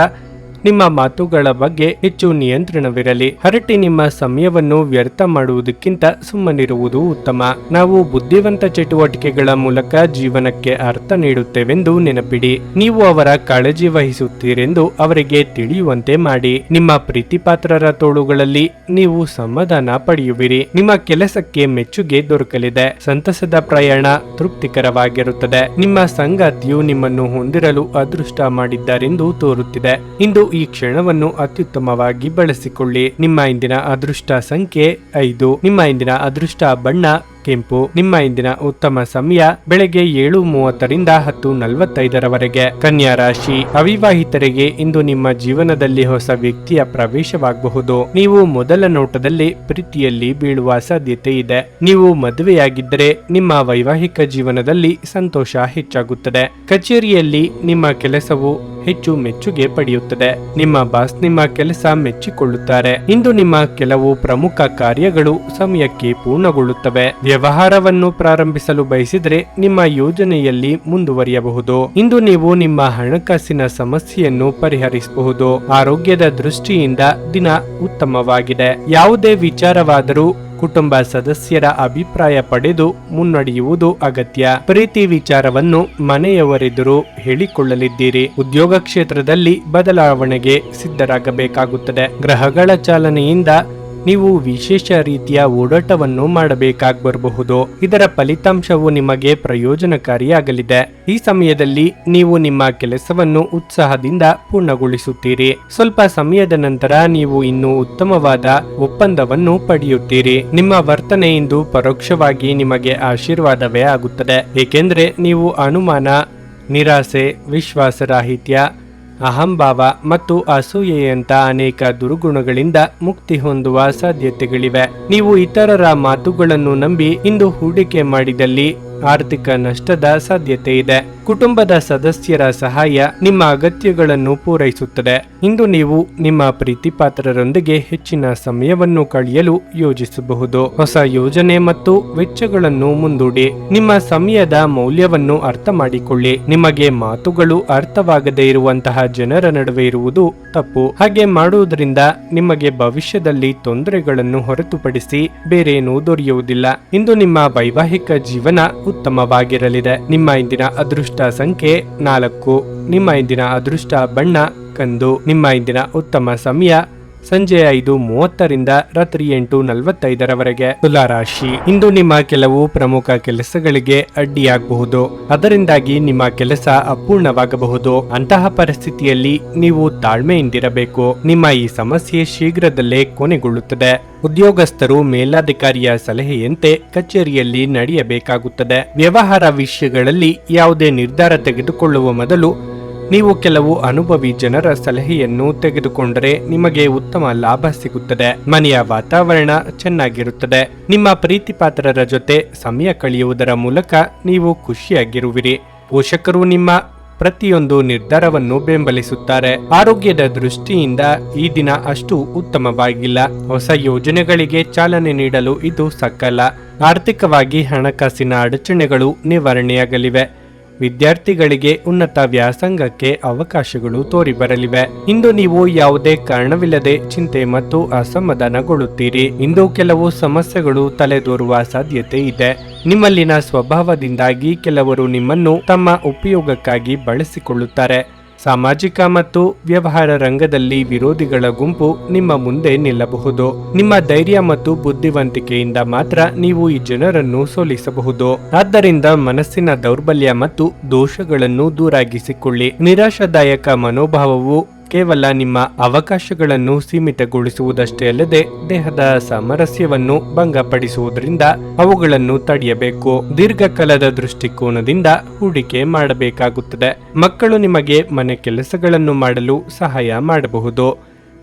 ನಿಮ್ಮ ಮಾತುಗಳ ಬಗ್ಗೆ ಹೆಚ್ಚು ನಿಯಂತ್ರಣವಿರಲಿ. ಹರಟಿ ನಿಮ್ಮ ಸಮಯವನ್ನು ವ್ಯರ್ಥ ಮಾಡುವುದಕ್ಕಿಂತ ಸುಮ್ಮನಿರುವುದು ಉತ್ತಮ. ನಾವು ಬುದ್ಧಿವಂತ ಚಟುವಟಿಕೆಗಳ ಮೂಲಕ ಜೀವನಕ್ಕೆ ಅರ್ಥ ನೀಡುತ್ತೇವೆಂದು ನೆನಪಿಡಿ. ನೀವು ಅವರ ಕಾಳಜಿ ವಹಿಸುತ್ತೀರೆಂದು ಅವರಿಗೆ ತಿಳಿಯುವಂತೆ ಮಾಡಿ. ನಿಮ್ಮ ಪ್ರೀತಿಪಾತ್ರರ ತೋಳುಗಳಲ್ಲಿ ನೀವು ಸಮಾಧಾನ ಪಡೆಯುವಿರಿ. ನಿಮ್ಮ ಕೆಲಸಕ್ಕೆ ಮೆಚ್ಚುಗೆ ದೊರಕಲಿದೆ. ಸಂತಸದ ಪ್ರಯಾಣ ತೃಪ್ತಿಕರವಾಗಿರುತ್ತದೆ. ನಿಮ್ಮ ಸಂಗಾತಿಯು ನಿಮ್ಮನ್ನು ಹೊಂದಿರಲು ಅದೃಷ್ಟ ಮಾಡಿದ್ದಾರೆಂದು ತೋರುತ್ತಿದೆ. ಇಂದು ಈ ಕ್ಷಣವನ್ನು ಅತ್ಯುತ್ತಮವಾಗಿ ಬಳಸಿಕೊಳ್ಳಿ. ನಿಮ್ಮ ಇಂದಿನ ಅದೃಷ್ಟ ಸಂಖ್ಯೆ 5. ನಿಮ್ಮ ಇಂದಿನ ಅದೃಷ್ಟ ಬಣ್ಣ ಕೆಂಪು. ನಿಮ್ಮ ಇಂದಿನ ಉತ್ತಮ ಸಮಯ ಬೆಳಗ್ಗೆ 7:30 ರಿಂದ 10:45 ಕನ್ಯಾ ರಾಶಿ. ಅವಿವಾಹಿತರಿಗೆ ಇಂದು ನಿಮ್ಮ ಜೀವನದಲ್ಲಿ ಹೊಸ ವ್ಯಕ್ತಿಯ ಪ್ರವೇಶವಾಗಬಹುದು. ನೀವು ಮೊದಲ ನೋಟದಲ್ಲಿ ಪ್ರೀತಿಯಲ್ಲಿ ಬೀಳುವ ಸಾಧ್ಯತೆ ಇದೆ. ನೀವು ಮದುವೆಯಾಗಿದ್ದರೆ ನಿಮ್ಮ ವೈವಾಹಿಕ ಜೀವನದಲ್ಲಿ ಸಂತೋಷ ಹೆಚ್ಚಾಗುತ್ತದೆ. ಕಚೇರಿಯಲ್ಲಿ ನಿಮ್ಮ ಕೆಲಸವು ಹೆಚ್ಚು ಮೆಚ್ಚುಗೆ ಪಡೆಯುತ್ತದೆ. ನಿಮ್ಮ ಬಾಸ್ ನಿಮ್ಮ ಕೆಲಸ ಮೆಚ್ಚಿಕೊಳ್ಳುತ್ತಾರೆ. ಇಂದು ನಿಮ್ಮ ಕೆಲವು ಪ್ರಮುಖ ಕಾರ್ಯಗಳು ಸಮಯಕ್ಕೆ ಪೂರ್ಣಗೊಳ್ಳುತ್ತವೆ. ವ್ಯವಹಾರವನ್ನು ಪ್ರಾರಂಭಿಸಲು ಬಯಸಿದರೆ ನಿಮ್ಮ ಯೋಜನೆಯಲ್ಲಿ ಮುಂದುವರಿಯಬಹುದು. ಇಂದು ನೀವು ನಿಮ್ಮ ಹಣಕಾಸಿನ ಸಮಸ್ಯೆಯನ್ನು ಪರಿಹರಿಸಬಹುದು. ಆರೋಗ್ಯದ ದೃಷ್ಟಿಯಿಂದ ದಿನ ಉತ್ತಮವಾಗಿದೆ. ಯಾವುದೇ ವಿಚಾರವಾದರೂ ಕುಟುಂಬ ಸದಸ್ಯರ ಅಭಿಪ್ರಾಯ ಪಡೆದು ಮುನ್ನಡೆಯುವುದು ಅಗತ್ಯ. ಪ್ರೀತಿ ವಿಚಾರವನ್ನು ಮನೆಯವರೆದುರು ಹೇಳಿಕೊಳ್ಳಲಿದ್ದೀರಿ. ಉದ್ಯೋಗ ಕ್ಷೇತ್ರದಲ್ಲಿ ಬದಲಾವಣೆಗೆ ಸಿದ್ಧರಾಗಬೇಕಾಗುತ್ತದೆ. ಗ್ರಹಗಳ ಚಾಲನೆಯಿಂದ ನೀವು ವಿಶೇಷ ರೀತಿಯ ಓಡಾಟವನ್ನು ಮಾಡಬೇಕಾಗಬರಬಹುದು. ಇದರ ಫಲಿತಾಂಶವು ನಿಮಗೆ ಪ್ರಯೋಜನಕಾರಿಯಾಗಲಿದೆ. ಈ ಸಮಯದಲ್ಲಿ ನೀವು ನಿಮ್ಮ ಕೆಲಸವನ್ನು ಉತ್ಸಾಹದಿಂದ ಪೂರ್ಣಗೊಳಿಸುತ್ತೀರಿ. ಸ್ವಲ್ಪ ಸಮಯದ ನಂತರ ನೀವು ಇನ್ನೂ ಉತ್ತಮವಾದ ಒಪ್ಪಂದವನ್ನು ಪಡೆಯುತ್ತೀರಿ. ನಿಮ್ಮ ವರ್ತನೆ ಇಂದು ಪರೋಕ್ಷವಾಗಿ ನಿಮಗೆ ಆಶೀರ್ವಾದವೇ ಆಗುತ್ತದೆ, ಏಕೆಂದರೆ ನೀವು ಅನುಮಾನ, ನಿರಾಸೆ, ವಿಶ್ವಾಸರಾಹಿತ್ಯ, ಅಹಂಭಾವ ಮತ್ತು ಅಸೂಯೆಯಂತ ಅನೇಕ ದುರ್ಗುಣಗಳಿಂದ ಮುಕ್ತಿ ಹೊಂದುವ ಸಾಧ್ಯತೆಗಳಿವೆ. ನೀವು ಇತರರ ಮಾತುಗಳನ್ನು ನಂಬಿ ಇಂದು ಹೂಡಿಕೆ ಮಾಡಿದಲ್ಲಿ ಆರ್ಥಿಕ ನಷ್ಟದ ಸಾಧ್ಯತೆ ಇದೆ. ಕುಟುಂಬದ ಸದಸ್ಯರ ಸಹಾಯ ನಿಮ್ಮ ಅಗತ್ಯಗಳನ್ನು ಪೂರೈಸುತ್ತದೆ. ಇಂದು ನೀವು ನಿಮ್ಮ ಪ್ರೀತಿಪಾತ್ರರೊಂದಿಗೆ ಹೆಚ್ಚಿನ ಸಮಯವನ್ನು ಕಳೆಯಲು ಯೋಜಿಸಬಹುದು. ಹೊಸ ಯೋಜನೆ ಮತ್ತು ವೆಚ್ಚಗಳನ್ನು ಮುಂದೂಡಿ. ನಿಮ್ಮ ಸಮಯದ ಮೌಲ್ಯವನ್ನು ಅರ್ಥ ಮಾಡಿಕೊಳ್ಳಿ. ನಿಮಗೆ ಮಾತುಗಳು ಅರ್ಥವಾಗದೇ ಇರುವಂತಹ ಜನರ ನಡುವೆ ಇರುವುದು ತಪ್ಪು. ಹಾಗೆ ಮಾಡುವುದರಿಂದ ನಿಮಗೆ ಭವಿಷ್ಯದಲ್ಲಿ ತೊಂದರೆಗಳನ್ನು ಹೊರತುಪಡಿಸಿ ಬೇರೇನೂ ದೊರೆಯುವುದಿಲ್ಲ. ಇಂದು ನಿಮ್ಮ ವೈವಾಹಿಕ ಜೀವನ ಉತ್ತಮವಾಗಿರಲಿದೆ. ನಿಮ್ಮ ಇಂದಿನ ಅದೃಷ್ಟ ಸಂಖ್ಯೆ 4. ನಿಮ್ಮ ಇಂದಿನ ಅದೃಷ್ಟ ಬಣ್ಣ ಕಂದು. ನಿಮ್ಮ ಇಂದಿನ ಉತ್ತಮ ಸಮಯ ಸಂಜೆ 5:30 ರಿಂದ ರಾತ್ರಿ 8:45 ತುಲಾರಾಶಿ. ಇಂದು ನಿಮ್ಮ ಕೆಲವು ಪ್ರಮುಖ ಕೆಲಸಗಳಿಗೆ ಅಡ್ಡಿಯಾಗಬಹುದು. ಅದರಿಂದಾಗಿ ನಿಮ್ಮ ಕೆಲಸ ಅಪೂರ್ಣವಾಗಬಹುದು. ಅಂತಹ ಪರಿಸ್ಥಿತಿಯಲ್ಲಿ ನೀವು ತಾಳ್ಮೆಯಿಂದಿರಬೇಕು. ನಿಮ್ಮ ಈ ಸಮಸ್ಯೆ ಶೀಘ್ರದಲ್ಲೇ ಕೊನೆಗೊಳ್ಳುತ್ತದೆ. ಉದ್ಯೋಗಸ್ಥರು ಮೇಲಾಧಿಕಾರಿಯ ಸಲಹೆಯಂತೆ ಕಚೇರಿಯಲ್ಲಿ ನಡೆಯಬೇಕಾಗುತ್ತದೆ. ವ್ಯವಹಾರ ವಿಷಯಗಳಲ್ಲಿ ಯಾವುದೇ ನಿರ್ಧಾರ ತೆಗೆದುಕೊಳ್ಳುವ ಮೊದಲು ನೀವು ಕೆಲವು ಅನುಭವಿ ಜನರ ಸಲಹೆಯನ್ನು ತೆಗೆದುಕೊಂಡರೆ ನಿಮಗೆ ಉತ್ತಮ ಲಾಭ ಸಿಗುತ್ತದೆ. ಮನೆಯ ವಾತಾವರಣ ಚೆನ್ನಾಗಿರುತ್ತದೆ. ನಿಮ್ಮ ಪ್ರೀತಿಪಾತ್ರರ ಜೊತೆ ಸಮಯ ಕಳೆಯುವುದರ ಮೂಲಕ ನೀವು ಖುಷಿಯಾಗಿರುವಿರಿ. ಪೋಷಕರು ನಿಮ್ಮ ಪ್ರತಿಯೊಂದು ನಿರ್ಧಾರವನ್ನು ಬೆಂಬಲಿಸುತ್ತಾರೆ. ಆರೋಗ್ಯದ ದೃಷ್ಟಿಯಿಂದ ಈ ದಿನ ಅಷ್ಟು ಉತ್ತಮವಾಗಿಲ್ಲ. ಹೊಸ ಯೋಜನೆಗಳಿಗೆ ಚಾಲನೆ ನೀಡಲು ಇದು ಸಕಾಲ. ಆರ್ಥಿಕವಾಗಿ ಹಣಕಾಸಿನ ಅಡಚಣೆಗಳು ನಿವಾರಣೆಯಾಗಲಿವೆ. ವಿದ್ಯಾರ್ಥಿಗಳಿಗೆ ಉನ್ನತ ವ್ಯಾಸಂಗಕ್ಕೆ ಅವಕಾಶಗಳು ತೋರಿಬರಲಿವೆ. ಇಂದು ನೀವು ಯಾವುದೇ ಕಾರಣವಿಲ್ಲದೆ ಚಿಂತೆ ಮತ್ತು ಅಸಮಾಧಾನಗೊಳ್ಳುತ್ತೀರಿ. ಇಂದು ಕೆಲವು ಸಮಸ್ಯೆಗಳು ತಲೆದೋರುವ ಸಾಧ್ಯತೆ ಇದೆ. ನಿಮ್ಮಲ್ಲಿನ ಸ್ವಭಾವದಿಂದಾಗಿ ಕೆಲವರು ನಿಮ್ಮನ್ನು ತಮ್ಮ ಉಪಯೋಗಕ್ಕಾಗಿ ಬಳಸಿಕೊಳ್ಳುತ್ತಾರೆ. ಸಾಮಾಜಿಕ ಮತ್ತು ವ್ಯವಹಾರ ರಂಗದಲ್ಲಿ ವಿರೋಧಿಗಳ ಗುಂಪು ನಿಮ್ಮ ಮುಂದೆ ನಿಲ್ಲಬಹುದು. ನಿಮ್ಮ ಧೈರ್ಯ ಮತ್ತು ಬುದ್ಧಿವಂತಿಕೆಯಿಂದ ಮಾತ್ರ ನೀವು ಈ ಜನರನ್ನು ಸೋಲಿಸಬಹುದು. ಆದ್ದರಿಂದ ಮನಸ್ಸಿನ ದೌರ್ಬಲ್ಯ ಮತ್ತು ದೋಷಗಳನ್ನು ದೂರಾಗಿಸಿಕೊಳ್ಳಿ. ನಿರಾಶಾದಾಯಕ ಮನೋಭಾವವು ಕೇವಲ ನಿಮ್ಮ ಅವಕಾಶಗಳನ್ನು ಸೀಮಿತಗೊಳಿಸುವುದಷ್ಟೇ ಅಲ್ಲದೆ ದೇಹದ ಸಾಮರಸ್ಯವನ್ನು ಭಂಗಪಡಿಸುವುದರಿಂದ ಅವುಗಳನ್ನು ತಡೆಯಬೇಕು. ದೀರ್ಘಕಾಲದ ದೃಷ್ಟಿಕೋನದಿಂದ ಹೂಡಿಕೆ ಮಾಡಬೇಕಾಗುತ್ತದೆ. ಮಕ್ಕಳು ನಿಮಗೆ ಮನೆ ಕೆಲಸಗಳನ್ನು ಮಾಡಲು ಸಹಾಯ ಮಾಡಬಹುದು.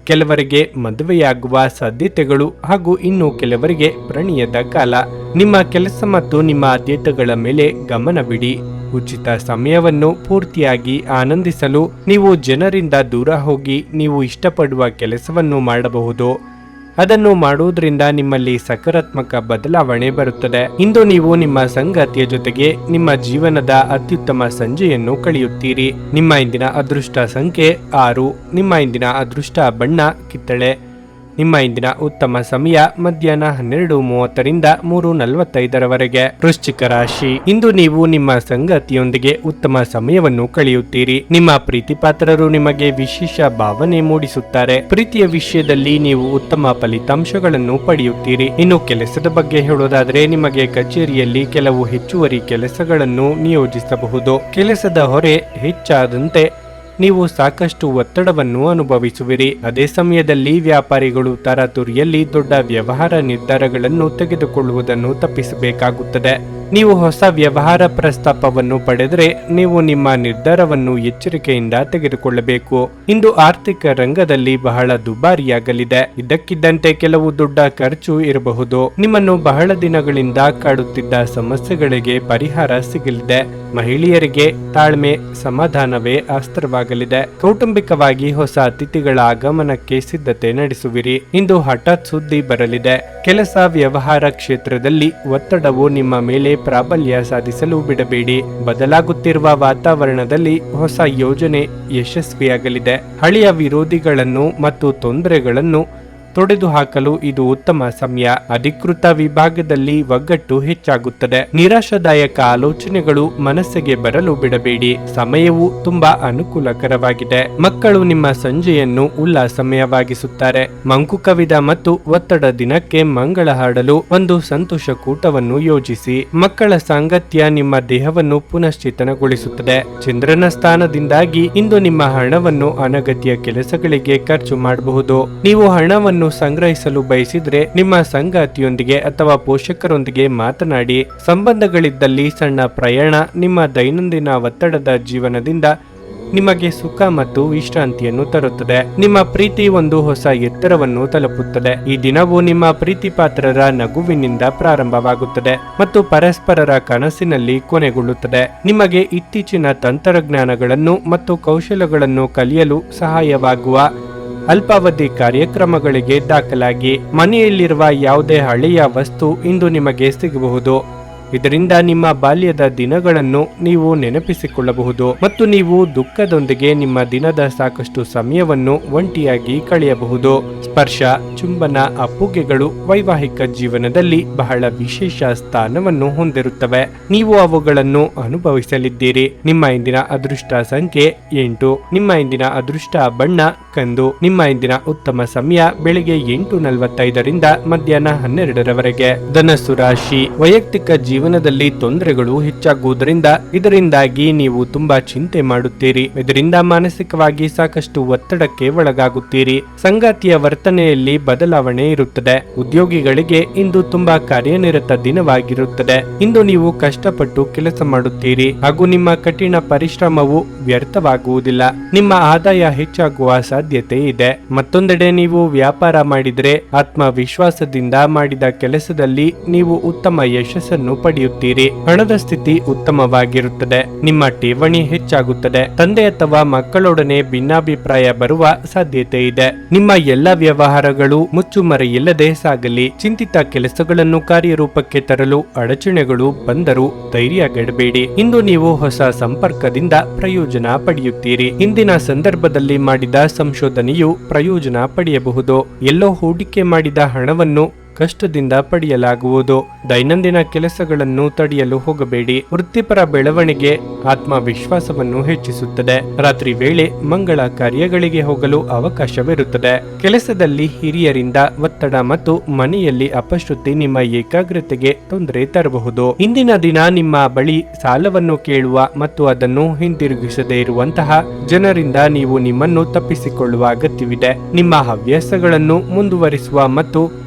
ಕೆಲವರಿಗೆ ಮದುವೆಯಾಗುವ ಸಾಧ್ಯತೆಗಳು ಹಾಗೂ ಇನ್ನು ಕೆಲವರಿಗೆ ಪ್ರಣಯದ ಕಾಲ. ನಿಮ್ಮ ಕೆಲಸ ಮತ್ತು ನಿಮ್ಮ ಆದ್ಯತೆಗಳ ಮೇಲೆ ಗಮನವಿಡಿ. ಉಚಿತ ಸಮಯವನ್ನು ಪೂರ್ತಿಯಾಗಿ ಆನಂದಿಸಲು ನೀವು ಜನರಿಂದ ದೂರ ಹೋಗಿ ನೀವು ಇಷ್ಟಪಡುವ ಕೆಲಸವನ್ನು ಮಾಡಬಹುದು. ಅದನ್ನು ಮಾಡುವುದರಿಂದ ನಿಮ್ಮಲ್ಲಿ ಸಕಾರಾತ್ಮಕ ಬದಲಾವಣೆ ಬರುತ್ತದೆ. ಇಂದು ನೀವು ನಿಮ್ಮ ಸಂಗಾತಿಯ ಜೊತೆಗೆ ನಿಮ್ಮ ಜೀವನದ ಅತ್ಯುತ್ತಮ ಸಂಜೆಯನ್ನು ಕಳೆಯುತ್ತೀರಿ. ನಿಮ್ಮ ಇಂದಿನ ಅದೃಷ್ಟ ಸಂಖ್ಯೆ 6. ನಿಮ್ಮ ಇಂದಿನ ಅದೃಷ್ಟ ಬಣ್ಣ ಕಿತ್ತಳೆ. ನಿಮ್ಮ ಇಂದಿನ ಉತ್ತಮ ಸಮಯ ಮಧ್ಯಾಹ್ನ 12:30ರಿಂದ 3:45ರವರೆಗೆ. ವೃಶ್ಚಿಕ ರಾಶಿ. ಇಂದು ನೀವು ನಿಮ್ಮ ಸಂಗಾತಿಯೊಂದಿಗೆ ಉತ್ತಮ ಸಮಯವನ್ನು ಕಳೆಯುತ್ತೀರಿ. ನಿಮ್ಮ ಪ್ರೀತಿಪಾತ್ರರು ನಿಮಗೆ ವಿಶೇಷ ಭಾವನೆ ಮೂಡಿಸುತ್ತಾರೆ. ಪ್ರೀತಿಯ ವಿಷಯದಲ್ಲಿ ನೀವು ಉತ್ತಮ ಫಲಿತಾಂಶಗಳನ್ನು ಪಡೆಯುತ್ತೀರಿ. ಇನ್ನು ಕೆಲಸದ ಬಗ್ಗೆ ಹೇಳೋದಾದ್ರೆ ನಿಮಗೆ ಕಚೇರಿಯಲ್ಲಿ ಕೆಲವು ಹೆಚ್ಚುವರಿ ಕೆಲಸಗಳನ್ನು ನಿಯೋಜಿಸಬಹುದು. ಕೆಲಸದ ಹೊರೆ ಹೆಚ್ಚಾದಂತೆ ನೀವು ಸಾಕಷ್ಟು ಒತ್ತಡವನ್ನು ಅನುಭವಿಸುವಿರಿ. ಅದೇ ಸಮಯದಲ್ಲಿ ವ್ಯಾಪಾರಿಗಳು ತರಾತುರಿಯಲ್ಲಿ ದೊಡ್ಡ ವ್ಯವಹಾರ ನಿರ್ಧಾರಗಳನ್ನು ತೆಗೆದುಕೊಳ್ಳುವುದನ್ನು ತಪ್ಪಿಸಬೇಕಾಗುತ್ತದೆ. ನೀವು ಹೊಸ ವ್ಯವಹಾರ ಪ್ರಸ್ತಾಪವನ್ನು ಪಡೆದರೆ ನೀವು ನಿಮ್ಮ ನಿರ್ಧಾರವನ್ನು ಎಚ್ಚರಿಕೆಯಿಂದ ತೆಗೆದುಕೊಳ್ಳಬೇಕು. ಇಂದು ಆರ್ಥಿಕ ರಂಗದಲ್ಲಿ ಬಹಳ ದುಬಾರಿಯಾಗಲಿದೆ. ಇದ್ದಕ್ಕಿದ್ದಂತೆ ಕೆಲವು ದೊಡ್ಡ ಖರ್ಚು ಇರಬಹುದು. ನಿಮ್ಮನ್ನು ಬಹಳ ದಿನಗಳಿಂದ ಕಾಡುತ್ತಿದ್ದ ಸಮಸ್ಯೆಗಳಿಗೆ ಪರಿಹಾರ ಸಿಗಲಿದೆ. ಮಹಿಳೆಯರಿಗೆ ತಾಳ್ಮೆ ಸಮಾಧಾನವೇ ಅಸ್ತ್ರವಾಗಲಿದೆ. ಕೌಟುಂಬಿಕವಾಗಿ ಹೊಸ ಅತಿಥಿಗಳ ಆಗಮನಕ್ಕೆ ಸಿದ್ಧತೆ ನಡೆಸುವಿರಿ. ಇಂದು ಹಠಾತ್ ಸುದ್ದಿ ಬರಲಿದೆ. ಕೆಲಸ ವ್ಯವಹಾರ ಕ್ಷೇತ್ರದಲ್ಲಿ ಒತ್ತಡವು ನಿಮ್ಮ ಮೇಲೆ ಪ್ರಾಬಲ್ಯ ಸಾಧಿಸಲು ಬಿಡಬೇಡಿ. ಬದಲಾಗುತ್ತಿರುವ ವಾತಾವರಣದಲ್ಲಿ ಹೊಸ ಯೋಜನೆ ಯಶಸ್ವಿಯಾಗಲಿದೆ. ಹಳೆಯ ವಿರೋಧಿಗಳನ್ನು ಮತ್ತು ತೊಂದರೆಗಳನ್ನು ತೊಡೆದುಹಾಕಲು ಇದು ಉತ್ತಮ ಸಮಯ. ಅಧಿಕೃತ ವಿಭಾಗದಲ್ಲಿ ಒಗ್ಗಟ್ಟು ಹೆಚ್ಚಾಗುತ್ತದೆ. ನಿರಾಶಾದಾಯಕ ಆಲೋಚನೆಗಳು ಮನಸ್ಸಿಗೆ ಬರಲು ಬಿಡಬೇಡಿ. ಸಮಯವು ತುಂಬಾ ಅನುಕೂಲಕರವಾಗಿದೆ. ಮಕ್ಕಳು ನಿಮ್ಮ ಸಂಜೆಯನ್ನು ಉಲ್ಲಾಸಮಯವಾಗಿಸುತ್ತಾರೆ. ಮಂಕು ಕವಿದ ಮತ್ತು ಒತ್ತಡ ದಿನಕ್ಕೆ ಮಂಗಳ ಹಾಡಲು ಒಂದು ಸಂತೋಷ ಕೂಟವನ್ನು ಯೋಜಿಸಿ. ಮಕ್ಕಳ ಸಾಂಗತ್ಯ ನಿಮ್ಮ ದೇಹವನ್ನು ಪುನಶ್ಚೇತನಗೊಳಿಸುತ್ತದೆ. ಚಂದ್ರನ ಸ್ಥಾನದಿಂದಾಗಿ ಇಂದು ನಿಮ್ಮ ಹಣವನ್ನು ಅನಗತ್ಯ ಕೆಲಸಗಳಿಗೆ ಖರ್ಚು ಮಾಡಬಹುದು. ನೀವು ಹಣವನ್ನು ಸಂಗ್ರಹಿಸಲು ಬಯಸಿದ್ರೆ ನಿಮ್ಮ ಸಂಗಾತಿಯೊಂದಿಗೆ ಅಥವಾ ಪೋಷಕರೊಂದಿಗೆ ಮಾತನಾಡಿ. ಸಂಬಂಧಗಳಿದ್ದಲ್ಲಿ ಸಣ್ಣ ಪ್ರಯಾಣ ನಿಮ್ಮ ದೈನಂದಿನ ಒತ್ತಡದ ಜೀವನದಿಂದ ನಿಮಗೆ ಸುಖ ಮತ್ತು ವಿಶ್ರಾಂತಿಯನ್ನು ತರುತ್ತದೆ. ನಿಮ್ಮ ಪ್ರೀತಿ ಒಂದು ಹೊಸ ಎತ್ತರವನ್ನು ತಲುಪುತ್ತದೆ. ಈ ದಿನವು ನಿಮ್ಮ ಪ್ರೀತಿ ಪಾತ್ರರ ನಗುವಿನಿಂದ ಪ್ರಾರಂಭವಾಗುತ್ತದೆ ಮತ್ತು ಪರಸ್ಪರರ ಕನಸಿನಲ್ಲಿ ಕೊನೆಗೊಳ್ಳುತ್ತದೆ. ನಿಮಗೆ ಇತ್ತೀಚಿನ ತಂತ್ರಜ್ಞಾನಗಳನ್ನು ಮತ್ತು ಕೌಶಲಗಳನ್ನು ಕಲಿಯಲು ಸಹಾಯವಾಗುವ ಅಲ್ಪಾವಧಿ ಕಾರ್ಯಕ್ರಮಗಳಿಗೆ ದಾಖಲಾಗಿ. ಮನೆಯಲ್ಲಿರುವ ಯಾವುದೇ ಹಳೆಯ ವಸ್ತು ಇಂದು ನಿಮಗೆ ಸಿಗಬಹುದು. ಇದರಿಂದ ನಿಮ್ಮ ಬಾಲ್ಯದ ದಿನಗಳನ್ನು ನೀವು ನೆನಪಿಸಿಕೊಳ್ಳಬಹುದು ಮತ್ತು ನೀವು ದುಃಖದೊಂದಿಗೆ ನಿಮ್ಮ ದಿನದ ಸಾಕಷ್ಟು ಸಮಯವನ್ನು ಒಂಟಿಯಾಗಿ ಕಳೆಯಬಹುದು. ಸ್ಪರ್ಶ, ಚುಂಬನ, ಅಪ್ಪುಗೆಗಳು ವೈವಾಹಿಕ ಜೀವನದಲ್ಲಿ ಬಹಳ ವಿಶೇಷ ಸ್ಥಾನವನ್ನು ಹೊಂದಿರುತ್ತವೆ. ನೀವು ಅವುಗಳನ್ನು ಅನುಭವಿಸಲಿದ್ದೀರಿ. ನಿಮ್ಮ ಇಂದಿನ ಅದೃಷ್ಟ ಸಂಖ್ಯೆ 8. ನಿಮ್ಮ ಇಂದಿನ ಅದೃಷ್ಟ ಬಣ್ಣ ಕಂದು. ನಿಮ್ಮ ಇಂದಿನ ಉತ್ತಮ ಸಮಯ ಬೆಳಿಗ್ಗೆ 8:45ರಿಂದ ಮಧ್ಯಾಹ್ನ 12ರವರೆಗೆ. ಧನಸ್ಸು ರಾಶಿ. ವೈಯಕ್ತಿಕ ಜೀವನದಲ್ಲಿ ತೊಂದರೆಗಳು ಹೆಚ್ಚಾಗುವುದರಿಂದ ಇದರಿಂದಾಗಿ ನೀವು ತುಂಬಾ ಚಿಂತೆ ಮಾಡುತ್ತೀರಿ. ಇದರಿಂದ ಮಾನಸಿಕವಾಗಿ ಸಾಕಷ್ಟು ಒತ್ತಡಕ್ಕೆ ಒಳಗಾಗುತ್ತೀರಿ. ಸಂಗಾತಿಯ ವರ್ತನೆಯಲ್ಲಿ ಬದಲಾವಣೆ ಇರುತ್ತದೆ. ಉದ್ಯೋಗಿಗಳಿಗೆ ಇಂದು ತುಂಬಾ ಕಾರ್ಯನಿರತ ದಿನವಾಗಿರುತ್ತದೆ. ಇಂದು ನೀವು ಕಷ್ಟಪಟ್ಟು ಕೆಲಸ ಮಾಡುತ್ತೀರಿ ಹಾಗೂ ನಿಮ್ಮ ಕಠಿಣ ಪರಿಶ್ರಮವು ವ್ಯರ್ಥವಾಗುವುದಿಲ್ಲ. ನಿಮ್ಮ ಆದಾಯ ಹೆಚ್ಚಾಗುವ ಸಾಧ್ಯತೆ ಇದೆ. ಮತ್ತೊಂದೆಡೆ ನೀವು ವ್ಯಾಪಾರ ಮಾಡಿದರೆ ಆತ್ಮವಿಶ್ವಾಸದಿಂದ ಮಾಡಿದ ಕೆಲಸದಲ್ಲಿ ನೀವು ಉತ್ತಮ ಯಶಸ್ಸನ್ನು ಪಡೆಯುತ್ತೀರಿ. ಹಣದ ಸ್ಥಿತಿ ಉತ್ತಮವಾಗಿರುತ್ತದೆ. ನಿಮ್ಮ ಠೇವಣಿ ಹೆಚ್ಚಾಗುತ್ತದೆ. ತಂದೆ ಅಥವಾ ಮಕ್ಕಳೊಡನೆ ಭಿನ್ನಾಭಿಪ್ರಾಯ ಬರುವ ಸಾಧ್ಯತೆ ಇದೆ. ನಿಮ್ಮ ಎಲ್ಲ ವ್ಯವಹಾರಗಳು ಮುಚ್ಚುಮರೆಯಿಲ್ಲದೆ ಸಾಗಲಿ. ಚಿಂತಿತ ಕೆಲಸಗಳನ್ನು ಕಾರ್ಯರೂಪಕ್ಕೆ ತರಲು ಅಡಚಣೆಗಳು ಬಂದರೂ ಧೈರ್ಯಗೆಡಬೇಡಿ. ಇಂದು ನೀವು ಹೊಸ ಸಂಪರ್ಕದಿಂದ ಪ್ರಯೋಜನ ಪಡೆಯುತ್ತೀರಿ. ಇಂದಿನ ಸಂದರ್ಭದಲ್ಲಿ ಮಾಡಿದ ಸಂಶೋಧನೆಯು ಪ್ರಯೋಜನ ಪಡೆಯಬಹುದು. ಎಲ್ಲೋ ಹೂಡಿಕೆ ಮಾಡಿದ ಹಣವನ್ನು ಕಷ್ಟದಿಂದ ಪಡೆಯಲಾಗುವುದು. ದೈನಂದಿನ ಕೆಲಸಗಳನ್ನು ತಡೆಯಲು ಹೋಗಬೇಡಿ. ವೃತ್ತಿಪರ ಬೆಳವಣಿಗೆ ಆತ್ಮವಿಶ್ವಾಸವನ್ನು ಹೆಚ್ಚಿಸುತ್ತದೆ. ರಾತ್ರಿ ವೇಳೆ ಮಂಗಳ ಕಾರ್ಯಗಳಿಗೆ ಹೋಗಲು ಅವಕಾಶವಿರುತ್ತದೆ. ಕೆಲಸದಲ್ಲಿ ಹಿರಿಯರಿಂದ ಒತ್ತಡ ಮತ್ತು ಮನೆಯಲ್ಲಿ ಅಪಶ್ರುತಿ ನಿಮ್ಮ ಏಕಾಗ್ರತೆಗೆ ತೊಂದರೆ ತರಬಹುದು. ಇಂದಿನ ದಿನ ನಿಮ್ಮ ಬಳಿ ಸಾಲವನ್ನು ಕೇಳುವ ಮತ್ತು ಅದನ್ನು ಹಿಂದಿರುಗಿಸದೇ ಇರುವಂತಹ ಜನರಿಂದ ನೀವು ನಿಮ್ಮನ್ನು ತಪ್ಪಿಸಿಕೊಳ್ಳುವ ಅಗತ್ಯವಿದೆ. ನಿಮ್ಮ ಹವ್ಯಾಸಗಳನ್ನು ಮುಂದುವರಿಸುವ ಮತ್ತು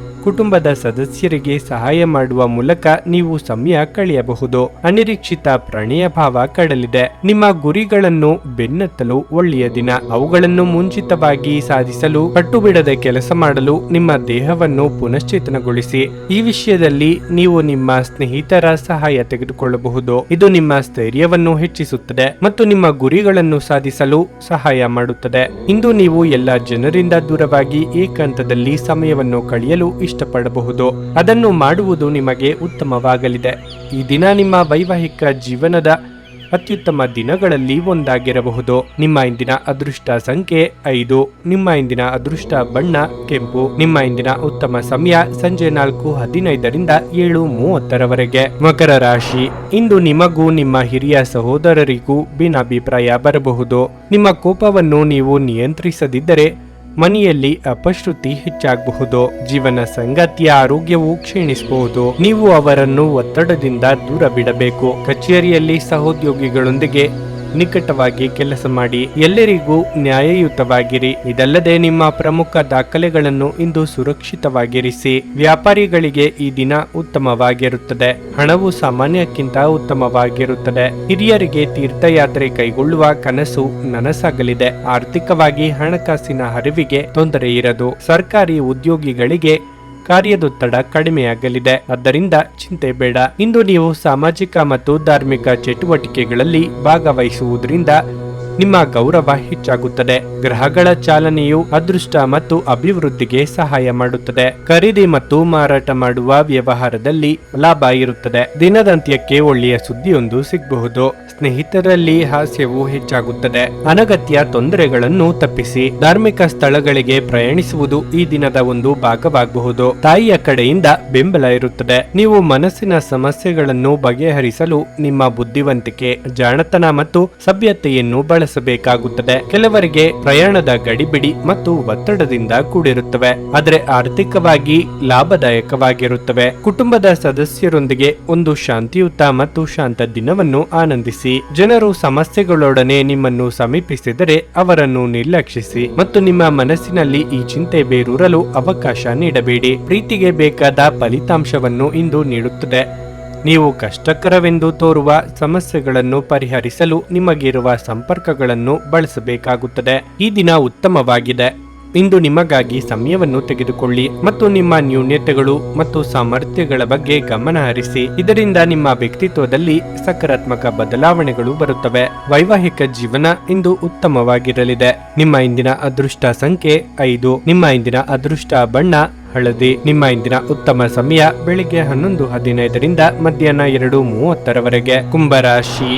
ಕುಟುಂಬದ ಸದಸ್ಯರಿಗೆ ಸಹಾಯ ಮಾಡುವ ಮೂಲಕ ನೀವು ಸಮಯ ಕಳೆಯಬಹುದು. ಅನಿರೀಕ್ಷಿತ ಪ್ರಣಯ ಭಾವ ಕಡಲಿದೆ. ನಿಮ್ಮ ಗುರಿಗಳನ್ನು ಬೆನ್ನತ್ತಲು ಒಳ್ಳೆಯ ದಿನ. ಅವುಗಳನ್ನು ಮುಂಚಿತವಾಗಿ ಸಾಧಿಸಲು ಪಟ್ಟುಬಿಡದೆ ಕೆಲಸ ಮಾಡಲು ನಿಮ್ಮ ದೇಹವನ್ನು ಪುನಶ್ಚೇತನಗೊಳಿಸಿ. ಈ ವಿಷಯದಲ್ಲಿ ನೀವು ನಿಮ್ಮ ಸ್ನೇಹಿತರ ಸಹಾಯ ತೆಗೆದುಕೊಳ್ಳಬಹುದು. ಇದು ನಿಮ್ಮ ಸ್ಥೈರ್ಯವನ್ನು ಹೆಚ್ಚಿಸುತ್ತದೆ ಮತ್ತು ನಿಮ್ಮ ಗುರಿಗಳನ್ನು ಸಾಧಿಸಲು ಸಹಾಯ ಮಾಡುತ್ತದೆ. ಇಂದು ನೀವು ಎಲ್ಲ ಜನರಿಂದ ದೂರವಾಗಿ ಏಕಾಂತದಲ್ಲಿ ಸಮಯವನ್ನು ಕಳೆಯಲು ಇಷ್ಟಪಡಬಹುದು. ಅದನ್ನು ಮಾಡುವುದು ನಿಮಗೆ ಉತ್ತಮವಾಗಲಿದೆ. ಈ ದಿನ ನಿಮ್ಮ ವೈವಾಹಿಕ ಜೀವನದ ಅತ್ಯುತ್ತಮ ದಿನಗಳಲ್ಲಿ ಒಂದಾಗಿರಬಹುದು. ನಿಮ್ಮ ಇಂದಿನ ಅದೃಷ್ಟ ಸಂಖ್ಯೆ 5. ನಿಮ್ಮ ಇಂದಿನ ಅದೃಷ್ಟ ಬಣ್ಣ ಕೆಂಪು. ನಿಮ್ಮ ಇಂದಿನ ಉತ್ತಮ ಸಮಯ ಸಂಜೆ 4:15ರಿಂದ 7:30ರವರೆಗೆ. ಮಕರ ರಾಶಿ. ಇಂದು ನಿಮಗೂ ನಿಮ್ಮ ಹಿರಿಯ ಸಹೋದರರಿಗೂ ಭಿನ್ನಾಭಿಪ್ರಾಯ ಬರಬಹುದು. ನಿಮ್ಮ ಕೋಪವನ್ನು ನೀವು ನಿಯಂತ್ರಿಸದಿದ್ದರೆ ಮನೆಯಲ್ಲಿ ಅಪಶ್ರುತಿ ಹೆಚ್ಚಾಗಬಹುದು. ಜೀವನ ಸಂಗಾತಿಯ ಆರೋಗ್ಯವು ಕ್ಷೀಣಿಸಬಹುದು. ನೀವು ಅವರನ್ನು ಒತ್ತಡದಿಂದ ದೂರ ಬಿಡಬೇಕು. ಕಚೇರಿಯಲ್ಲಿ ಸಹೋದ್ಯೋಗಿಗಳೊಂದಿಗೆ ನಿಕಟವಾಗಿ ಕೆಲಸ ಮಾಡಿ. ಎಲ್ಲರಿಗೂ ನ್ಯಾಯಯುತವಾಗಿರಿ. ಇದಲ್ಲದೆ ನಿಮ್ಮ ಪ್ರಮುಖ ದಾಖಲೆಗಳನ್ನು ಇಂದು ಸುರಕ್ಷಿತವಾಗಿರಿಸಿ. ವ್ಯಾಪಾರಿಗಳಿಗೆ ಈ ದಿನ ಉತ್ತಮವಾಗಿರುತ್ತದೆ. ಹಣವು ಸಾಮಾನ್ಯಕ್ಕಿಂತ ಉತ್ತಮವಾಗಿರುತ್ತದೆ. ಹಿರಿಯರಿಗೆ ತೀರ್ಥಯಾತ್ರೆ ಕೈಗೊಳ್ಳುವ ಕನಸು ನನಸಾಗಲಿದೆ. ಆರ್ಥಿಕವಾಗಿ ಹಣಕಾಸಿನ ಹರಿವಿಗೆ ತೊಂದರೆ ಇರದು. ಸರ್ಕಾರಿ ಉದ್ಯೋಗಿಗಳಿಗೆ ಕಾರ್ಯದೊತ್ತಡ ಕಡಿಮೆಯಾಗಲಿದೆ. ಆದ್ದರಿಂದ ಚಿಂತೆ ಬೇಡ. ಇಂದು ನೀವು ಸಾಮಾಜಿಕ ಮತ್ತು ಧಾರ್ಮಿಕ ಚಟುವಟಿಕೆಗಳಲ್ಲಿ ಭಾಗವಹಿಸುವುದರಿಂದ ನಿಮ್ಮ ಗೌರವ ಹೆಚ್ಚಾಗುತ್ತದೆ. ಗ್ರಹಗಳ ಚಾಲನೆಯು ಅದೃಷ್ಟ ಮತ್ತು ಅಭಿವೃದ್ಧಿಗೆ ಸಹಾಯ ಮಾಡುತ್ತದೆ. ಖರೀದಿ ಮತ್ತು ಮಾರಾಟ ಮಾಡುವ ವ್ಯವಹಾರದಲ್ಲಿ ಲಾಭ ಇರುತ್ತದೆ. ದಿನದಂತ್ಯಕ್ಕೆ ಒಳ್ಳೆಯ ಸುದ್ದಿಯೊಂದು ಸಿಗಬಹುದು. ಸ್ನೇಹಿತರಲ್ಲಿ ಹಾಸ್ಯವು ಹೆಚ್ಚಾಗುತ್ತದೆ. ಅನಗತ್ಯ ತೊಂದರೆಗಳನ್ನು ತಪ್ಪಿಸಿ. ಧಾರ್ಮಿಕ ಸ್ಥಳಗಳಿಗೆ ಪ್ರಯಾಣಿಸುವುದು ಈ ದಿನದ ಒಂದು ಭಾಗವಾಗಬಹುದು. ತಾಯಿಯ ಕಡೆಯಿಂದ ಬೆಂಬಲ ಇರುತ್ತದೆ. ನೀವು ಮನಸ್ಸಿನ ಸಮಸ್ಯೆಗಳನ್ನು ಬಗೆಹರಿಸಲು ನಿಮ್ಮ ಬುದ್ಧಿವಂತಿಕೆ, ಜಾಣತನ ಮತ್ತು ಸಭ್ಯತೆಯನ್ನು ಬಳಸಬೇಕಾಗುತ್ತದೆ. ಕೆಲವರಿಗೆ ಪ್ರಯಾಣದ ಗಡಿಬಿಡಿ ಮತ್ತು ಒತ್ತಡದಿಂದ ಕೂಡಿರುತ್ತವೆ, ಆದರೆ ಆರ್ಥಿಕವಾಗಿ ಲಾಭದಾಯಕವಾಗಿರುತ್ತವೆ. ಕುಟುಂಬದ ಸದಸ್ಯರೊಂದಿಗೆ ಒಂದು ಶಾಂತಿಯುತ ಮತ್ತು ಶಾಂತ ದಿನವನ್ನು ಆನಂದಿಸಿ. ಜನರು ಸಮಸ್ಯೆಗಳೊಡನೆ ನಿಮ್ಮನ್ನು ಸಮೀಪಿಸಿದರೆ ಅವರನ್ನು ನಿರ್ಲಕ್ಷಿಸಿ ಮತ್ತು ನಿಮ್ಮ ಮನಸ್ಸಿನಲ್ಲಿ ಈ ಚಿಂತೆ ಬೇರೂರಲು ಅವಕಾಶ ನೀಡಬೇಡಿ. ಪ್ರೀತಿಗೆ ಬೇಕಾದ ಫಲಿತಾಂಶವನ್ನು ಇಂದು ನೀಡುತ್ತದೆ. ನೀವು ಕಷ್ಟಕರವೆಂದು ತೋರುವ ಸಮಸ್ಯೆಗಳನ್ನು ಪರಿಹರಿಸಲು ನಿಮಗಿರುವ ಸಂಪರ್ಕಗಳನ್ನು ಬಳಸಬೇಕಾಗುತ್ತದೆ. ಈ ದಿನ ಉತ್ತಮವಾಗಿದೆ. ಇಂದು ನಿಮಗಾಗಿ ಸಮಯವನ್ನು ತೆಗೆದುಕೊಳ್ಳಿ ಮತ್ತು ನಿಮ್ಮ ನ್ಯೂನತೆಗಳು ಮತ್ತು ಸಾಮರ್ಥ್ಯಗಳ ಬಗ್ಗೆ ಗಮನ ಹರಿಸಿ. ಇದರಿಂದ ನಿಮ್ಮ ವ್ಯಕ್ತಿತ್ವದಲ್ಲಿ ಸಕಾರಾತ್ಮಕ ಬದಲಾವಣೆಗಳು ಬರುತ್ತವೆ. ವೈವಾಹಿಕ ಜೀವನ ಇಂದು ಉತ್ತಮವಾಗಿರಲಿದೆ. ನಿಮ್ಮ ಇಂದಿನ ಅದೃಷ್ಟ ಸಂಖ್ಯೆ 5. ನಿಮ್ಮ ಇಂದಿನ ಅದೃಷ್ಟ ಬಣ್ಣ ಹಳದಿ. ನಿಮ್ಮ ಇಂದಿನ ಉತ್ತಮ ಸಮಯ ಬೆಳಿಗ್ಗೆ 11:15ರಿಂದ ಮಧ್ಯಾಹ್ನ 2:30ರವರೆಗೆ. ಕುಂಭರಾಶಿ.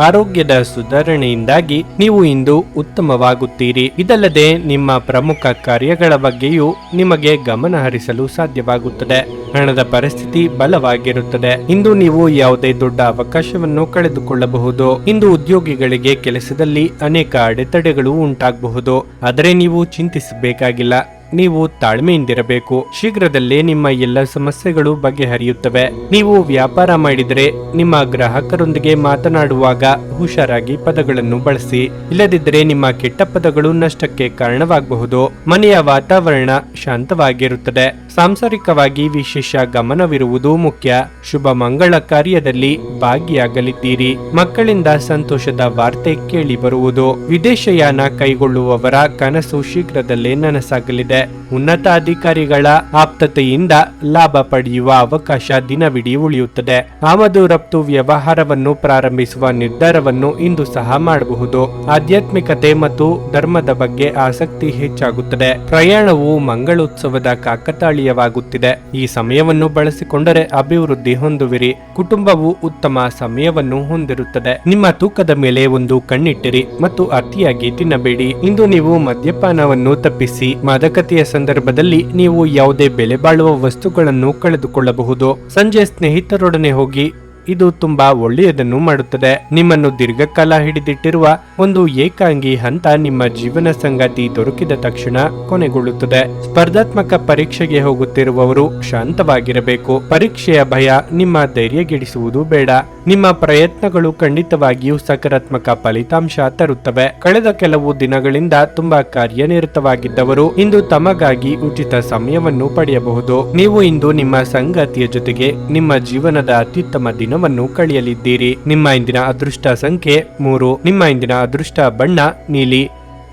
ಆರೋಗ್ಯದ ಸುಧಾರಣೆಯಿಂದಾಗಿ ನೀವು ಇಂದು ಉತ್ತಮವಾಗುತ್ತೀರಿ. ಇದಲ್ಲದೆ ನಿಮ್ಮ ಪ್ರಮುಖ ಕಾರ್ಯಗಳ ಬಗ್ಗೆಯೂ ನಿಮಗೆ ಗಮನ ಹರಿಸಲು ಸಾಧ್ಯವಾಗುತ್ತದೆ. ಹಣದ ಪರಿಸ್ಥಿತಿ ಬಲವಾಗಿರುತ್ತದೆ. ಇಂದು ನೀವು ಯಾವುದೇ ದೊಡ್ಡ ಅವಕಾಶವನ್ನು ಕಳೆದುಕೊಳ್ಳಬಹುದು. ಇಂದು ಉದ್ಯೋಗಿಗಳಿಗೆ ಕೆಲಸದಲ್ಲಿ ಅನೇಕ ಅಡೆತಡೆಗಳು ಉಂಟಾಗಬಹುದು, ಆದರೆ ನೀವು ಚಿಂತಿಸಬೇಕಾಗಿಲ್ಲ. ನೀವು ತಾಳ್ಮೆಯಿಂದಿರಬೇಕು. ಶೀಘ್ರದಲ್ಲೇ ನಿಮ್ಮ ಎಲ್ಲ ಸಮಸ್ಯೆಗಳು ಬಗೆಹರಿಯುತ್ತವೆ. ನೀವು ವ್ಯಾಪಾರ ಮಾಡಿದರೆ ನಿಮ್ಮ ಗ್ರಾಹಕರೊಂದಿಗೆ ಮಾತನಾಡುವಾಗ ಹುಷಾರಾಗಿ ಪದಗಳನ್ನು ಬಳಸಿ. ಇಲ್ಲದಿದ್ದರೆ ನಿಮ್ಮ ಕೆಟ್ಟ ಪದಗಳು ನಷ್ಟಕ್ಕೆ ಕಾರಣವಾಗಬಹುದು. ಮನೆಯ ವಾತಾವರಣ ಶಾಂತವಾಗಿರುತ್ತದೆ. ಸಾಂಸಾರಿಕವಾಗಿ ವಿಶೇಷ ಗಮನವಿರುವುದು ಮುಖ್ಯ. ಶುಭ ಮಂಗಳ ಕಾರ್ಯದಲ್ಲಿ ಭಾಗಿಯಾಗಲಿದ್ದೀರಿ. ಮಕ್ಕಳಿಂದ ಸಂತೋಷದ ವಾರ್ತೆ ಕೇಳಿ ಬರುವುದು. ವಿದೇಶಯಾನ ಕೈಗೊಳ್ಳುವವರ ಕನಸು ಶೀಘ್ರದಲ್ಲೇ ನನಸಾಗಲಿದೆ. ಉನ್ನತ ಅಧಿಕಾರಿಗಳ ಆಪ್ತತೆಯಿಂದ ಲಾಭ ಪಡೆಯುವ ಅವಕಾಶ ದಿನವಿಡೀ ಉಳಿಯುತ್ತದೆ. ಆಮದು ರಫ್ತು ವ್ಯವಹಾರವನ್ನು ಪ್ರಾರಂಭಿಸುವ ನಿರ್ಧಾರವನ್ನು ಇಂದು ಸಹ ಮಾಡಬಹುದು. ಆಧ್ಯಾತ್ಮಿಕತೆ ಮತ್ತು ಧರ್ಮದ ಬಗ್ಗೆ ಆಸಕ್ತಿ ಹೆಚ್ಚಾಗುತ್ತದೆ. ಪ್ರಯಾಣವು ಮಂಗಳೋತ್ಸವದ ಕಾಕತಾಳೀಯವಾಗುತ್ತಿದೆ. ಈ ಸಮಯವನ್ನು ಬಳಸಿಕೊಂಡರೆ ಅಭಿವೃದ್ಧಿ ಹೊಂದುವಿರಿ. ಕುಟುಂಬವು ಉತ್ತಮ ಸಮಯವನ್ನು ಹೊಂದಿರುತ್ತದೆ. ನಿಮ್ಮ ತೂಕದ ಮೇಲೆ ಒಂದು ಕಣ್ಣಿಟ್ಟಿರಿ ಮತ್ತು ಅತಿಯಾಗಿ ತಿನ್ನಬೇಡಿ. ಇಂದು ನೀವು ಮದ್ಯಪಾನವನ್ನು ತಪ್ಪಿಸಿ. ಮಾದಕತೆಯ ಸಂದರ್ಭದಲ್ಲಿ ನೀವು ಯಾವುದೇ ಬೆಲೆ ಬಾಳುವ ವಸ್ತುಗಳನ್ನು ಕಳೆದುಕೊಳ್ಳಬಹುದು. ಸಂಜೆ ಸ್ನೇಹಿತರೊಡನೆ ಹೋಗಿ, ಇದು ತುಂಬಾ ಒಳ್ಳೆಯದನ್ನು ಮಾಡುತ್ತದೆ. ನಿಮ್ಮನ್ನು ದೀರ್ಘಕಾಲ ಹಿಡಿದಿಟ್ಟಿರುವ ಒಂದು ಏಕಾಂಗಿ ಹಂತ ನಿಮ್ಮ ಜೀವನ ಸಂಗಾತಿ ದೊರಕಿದ ತಕ್ಷಣ ಕೊನೆಗೊಳ್ಳುತ್ತದೆ. ಸ್ಪರ್ಧಾತ್ಮಕ ಪರೀಕ್ಷೆಗೆ ಹೋಗುತ್ತಿರುವವರು ಶಾಂತವಾಗಿರಬೇಕು. ಪರೀಕ್ಷೆಯ ಭಯ ನಿಮ್ಮ ಧೈರ್ಯಗೆಡಿಸುವುದು ಬೇಡ. ನಿಮ್ಮ ಪ್ರಯತ್ನಗಳು ಖಂಡಿತವಾಗಿಯೂ ಸಕಾರಾತ್ಮಕ ಫಲಿತಾಂಶ ತರುತ್ತವೆ. ಕಳೆದ ಕೆಲವು ದಿನಗಳಿಂದ ತುಂಬಾ ಕಾರ್ಯನಿರತವಾಗಿದ್ದವರು ಇಂದು ತಮಗಾಗಿ ಉಚಿತ ಸಮಯವನ್ನು ಪಡೆಯಬಹುದು. ನೀವು ಇಂದು ನಿಮ್ಮ ಸಂಗಾತಿಯ ಜೊತೆಗೆ ನಿಮ್ಮ ಜೀವನದ ಅತ್ಯುತ್ತಮ ದಿನವನ್ನು ಕಳೆಯಲಿದ್ದೀರಿ. ನಿಮ್ಮ ಇಂದಿನ ಅದೃಷ್ಟ ಸಂಖ್ಯೆ 3. ನಿಮ್ಮ ಇಂದಿನ ಅದೃಷ್ಟ ಬಣ್ಣ ನೀಲಿ.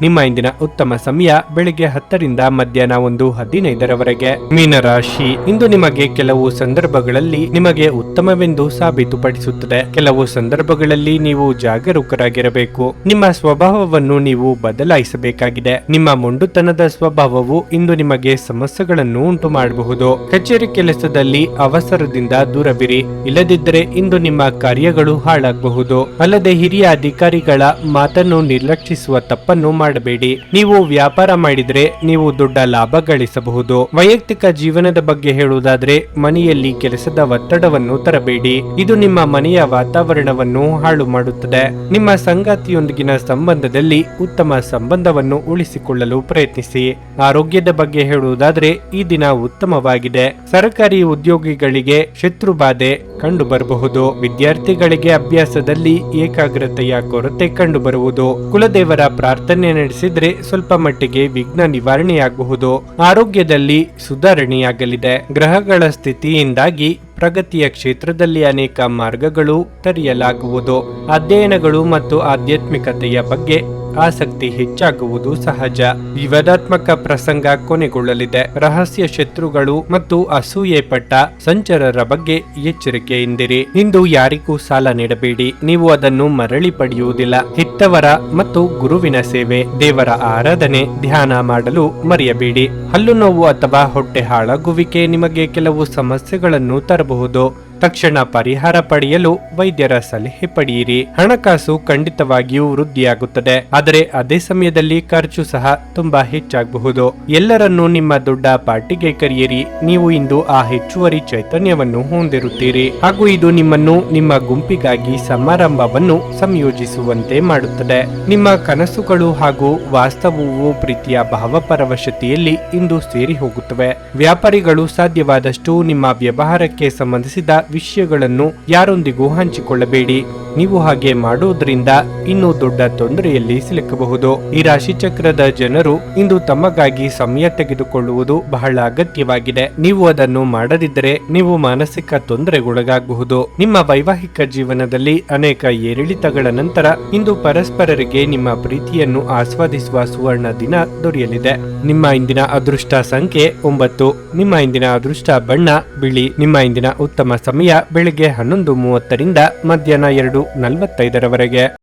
ನಿಮ್ಮ ಇಂದಿನ ಉತ್ತಮ ಸಮಯ ಬೆಳಿಗ್ಗೆ 10 ರಿಂದ ಮಧ್ಯಾಹ್ನ 1:15 ಮೀನರಾಶಿ, ಇಂದು ನಿಮಗೆ ಕೆಲವು ಸಂದರ್ಭಗಳಲ್ಲಿ ನಿಮಗೆ ಉತ್ತಮವೆಂದು ಸಾಬೀತುಪಡಿಸುತ್ತದೆ. ಕೆಲವು ಸಂದರ್ಭಗಳಲ್ಲಿ ನೀವು ಜಾಗರೂಕರಾಗಿರಬೇಕು. ನಿಮ್ಮ ಸ್ವಭಾವವನ್ನು ನೀವು ಬದಲಾಯಿಸಬೇಕಾಗಿದೆ. ನಿಮ್ಮ ಮೊಂಡುತನದ ಸ್ವಭಾವವು ಇಂದು ನಿಮಗೆ ಸಮಸ್ಯೆಗಳನ್ನು ಉಂಟು ಮಾಡಬಹುದು. ಕಚೇರಿ ಕೆಲಸದಲ್ಲಿ ಅವಸರದಿಂದ ದೂರವಿರಿ. ಇಲ್ಲದಿದ್ದರೆ ಇಂದು ನಿಮ್ಮ ಕಾರ್ಯಗಳು ಹಾಳಾಗಬಹುದು. ಅಲ್ಲದೆ ಹಿರಿಯ ಅಧಿಕಾರಿಗಳ ಮಾತನ್ನು ನಿರ್ಲಕ್ಷಿಸುವ ತಪ್ಪನ್ನು ಮಾಡಬೇಡಿ. ನೀವು ವ್ಯಾಪಾರ ಮಾಡಿದ್ರೆ ನೀವು ದೊಡ್ಡ ಲಾಭ ಗಳಿಸಬಹುದು. ವೈಯಕ್ತಿಕ ಜೀವನದ ಬಗ್ಗೆ ಹೇಳುವುದಾದ್ರೆ ಮನೆಯಲ್ಲಿ ಕೆಲಸದ ಒತ್ತಡವನ್ನು ತರಬೇಡಿ. ಇದು ನಿಮ್ಮ ಮನೆಯ ವಾತಾವರಣವನ್ನು ಹಾಳು ಮಾಡುತ್ತದೆ. ನಿಮ್ಮ ಸಂಗಾತಿಯೊಂದಿಗಿನ ಸಂಬಂಧದಲ್ಲಿ ಉತ್ತಮ ಸಂಬಂಧವನ್ನು ಉಳಿಸಿಕೊಳ್ಳಲು ಪ್ರಯತ್ನಿಸಿ. ಆರೋಗ್ಯದ ಬಗ್ಗೆ ಹೇಳುವುದಾದ್ರೆ ಈ ದಿನ ಉತ್ತಮವಾಗಿದೆ. ಸರ್ಕಾರಿ ಉದ್ಯೋಗಿಗಳಿಗೆ ಶತ್ರು ಬಾಧೆ ಕಂಡು ಬರಬಹುದು. ವಿದ್ಯಾರ್ಥಿಗಳಿಗೆ ಅಭ್ಯಾಸದಲ್ಲಿ ಏಕಾಗ್ರತೆಯ ಕೊರತೆ ಕಂಡು ಬರುವುದು. ಕುಲದೇವರ ಪ್ರಾರ್ಥನೆ ನಡೆಸಿದ್ರೆ ಸ್ವಲ್ಪ ಮಟ್ಟಿಗೆ ವಿಘ್ನ ನಿವಾರಣೆಯಾಗಬಹುದು. ಆರೋಗ್ಯದಲ್ಲಿ ಸುಧಾರಣೆಯಾಗಲಿದೆ. ಗ್ರಹಗಳ ಸ್ಥಿತಿಯಿಂದಾಗಿ ಪ್ರಗತಿಯ ಕ್ಷೇತ್ರದಲ್ಲಿ ಅನೇಕ ಮಾರ್ಗಗಳು ತೆರೆಯಲಾಗುವುದು. ಅಧ್ಯಯನಗಳು ಮತ್ತು ಆಧ್ಯಾತ್ಮಿಕತೆಯ ಬಗ್ಗೆ ಆಸಕ್ತಿ ಹೆಚ್ಚಾಗುವುದು ಸಹಜ. ವಿವಾದಾತ್ಮಕ ಪ್ರಸಂಗ ಕೊನೆಗೊಳ್ಳಲಿದೆ. ರಹಸ್ಯ ಶತ್ರುಗಳು ಮತ್ತು ಅಸೂಯೆ ಪಟ್ಟ ಸಂಚರರ ಬಗ್ಗೆ ಎಚ್ಚರಿಕೆಯಿಂದಿರಿ. ಇಂದು ಯಾರಿಗೂ ಸಾಲ ನೀಡಬೇಡಿ. ನೀವು ಅದನ್ನು ಮರಳಿ ಪಡೆಯುವುದಿಲ್ಲ. ಹೆತ್ತವರ ಮತ್ತು ಗುರುವಿನ ಸೇವೆ, ದೇವರ ಆರಾಧನೆ, ಧ್ಯಾನ ಮಾಡಲು ಮರೆಯಬೇಡಿ. ಹಲ್ಲು ನೋವು ಅಥವಾ ಹೊಟ್ಟೆ ಹಾಳಾಗುವಿಕೆ ನಿಮಗೆ ಕೆಲವು ಸಮಸ್ಯೆಗಳನ್ನು ತರಬಹುದು. ತಕ್ಷಣ ಪರಿಹಾರ ಪಡೆಯಲು ವೈದ್ಯರ ಸಲಹೆ ಪಡೆಯಿರಿ. ಹಣಕಾಸು ಖಂಡಿತವಾಗಿಯೂ ವೃದ್ಧಿಯಾಗುತ್ತದೆ, ಆದರೆ ಅದೇ ಸಮಯದಲ್ಲಿ ಖರ್ಚು ಸಹ ತುಂಬಾ ಹೆಚ್ಚಾಗಬಹುದು. ಎಲ್ಲರನ್ನೂ ನಿಮ್ಮ ದೊಡ್ಡ ಪಾರ್ಟಿಗೆ ಕರೆಯಿರಿ. ನೀವು ಇಂದು ಆ ಹೆಚ್ಚುವರಿ ಚೈತನ್ಯವನ್ನು ಹೊಂದಿರುತ್ತೀರಿ ಹಾಗೂ ಇದು ನಿಮ್ಮನ್ನು ನಿಮ್ಮ ಗುಂಪಿಗಾಗಿ ಸಮಾರಂಭವನ್ನು ಸಂಯೋಜಿಸುವಂತೆ ಮಾಡುತ್ತದೆ. ನಿಮ್ಮ ಕನಸುಗಳು ಹಾಗೂ ವಾಸ್ತವವು ಪ್ರೀತಿಯ ಭಾವಪರವಶತೆಯಲ್ಲಿ ಇಂದು ಸೇರಿ ಹೋಗುತ್ತವೆ. ವ್ಯಾಪಾರಿಗಳು ಸಾಧ್ಯವಾದಷ್ಟು ನಿಮ್ಮ ವ್ಯವಹಾರಕ್ಕೆ ಸಂಬಂಧಿಸಿದ ವಿಷಯಗಳನ್ನು ಯಾರೊಂದಿಗೂ ಹಂಚಿಕೊಳ್ಳಬೇಡಿ. ನೀವು ಹಾಗೆ ಮಾಡುವುದರಿಂದ ಇನ್ನೂ ದೊಡ್ಡ ತೊಂದರೆಯಲ್ಲಿ ಸಿಲುಕಬಹುದು. ಈ ರಾಶಿ ಚಕ್ರದ ಜನರು ಇಂದು ತಮಗಾಗಿ ಸಮಯ ತೆಗೆದುಕೊಳ್ಳುವುದು ಬಹಳ ಅಗತ್ಯವಾಗಿದೆ. ನೀವು ಅದನ್ನು ಮಾಡದಿದ್ದರೆ ನೀವು ಮಾನಸಿಕ ತೊಂದರೆಗೊಳಗಾಗಬಹುದು. ನಿಮ್ಮ ವೈವಾಹಿಕ ಜೀವನದಲ್ಲಿ ಅನೇಕ ಏರಿಳಿತಗಳ ನಂತರ ಇಂದು ಪರಸ್ಪರರಿಗೆ ನಿಮ್ಮ ಪ್ರೀತಿಯನ್ನು ಆಸ್ವಾದಿಸುವ ಸುವರ್ಣ ದಿನ ದೊರೆಯಲಿದೆ. ನಿಮ್ಮ ಇಂದಿನ ಅದೃಷ್ಟ ಸಂಖ್ಯೆ 9. ನಿಮ್ಮ ಇಂದಿನ ಅದೃಷ್ಟ ಬಣ್ಣ ಬಿಳಿ. ನಿಮ್ಮ ಇಂದಿನ ಉತ್ತಮ ಸಮಯ ಬೆಳಿಗ್ಗೆ 11:30 ರಿಂದ ಮಧ್ಯಾಹ್ನ 2:45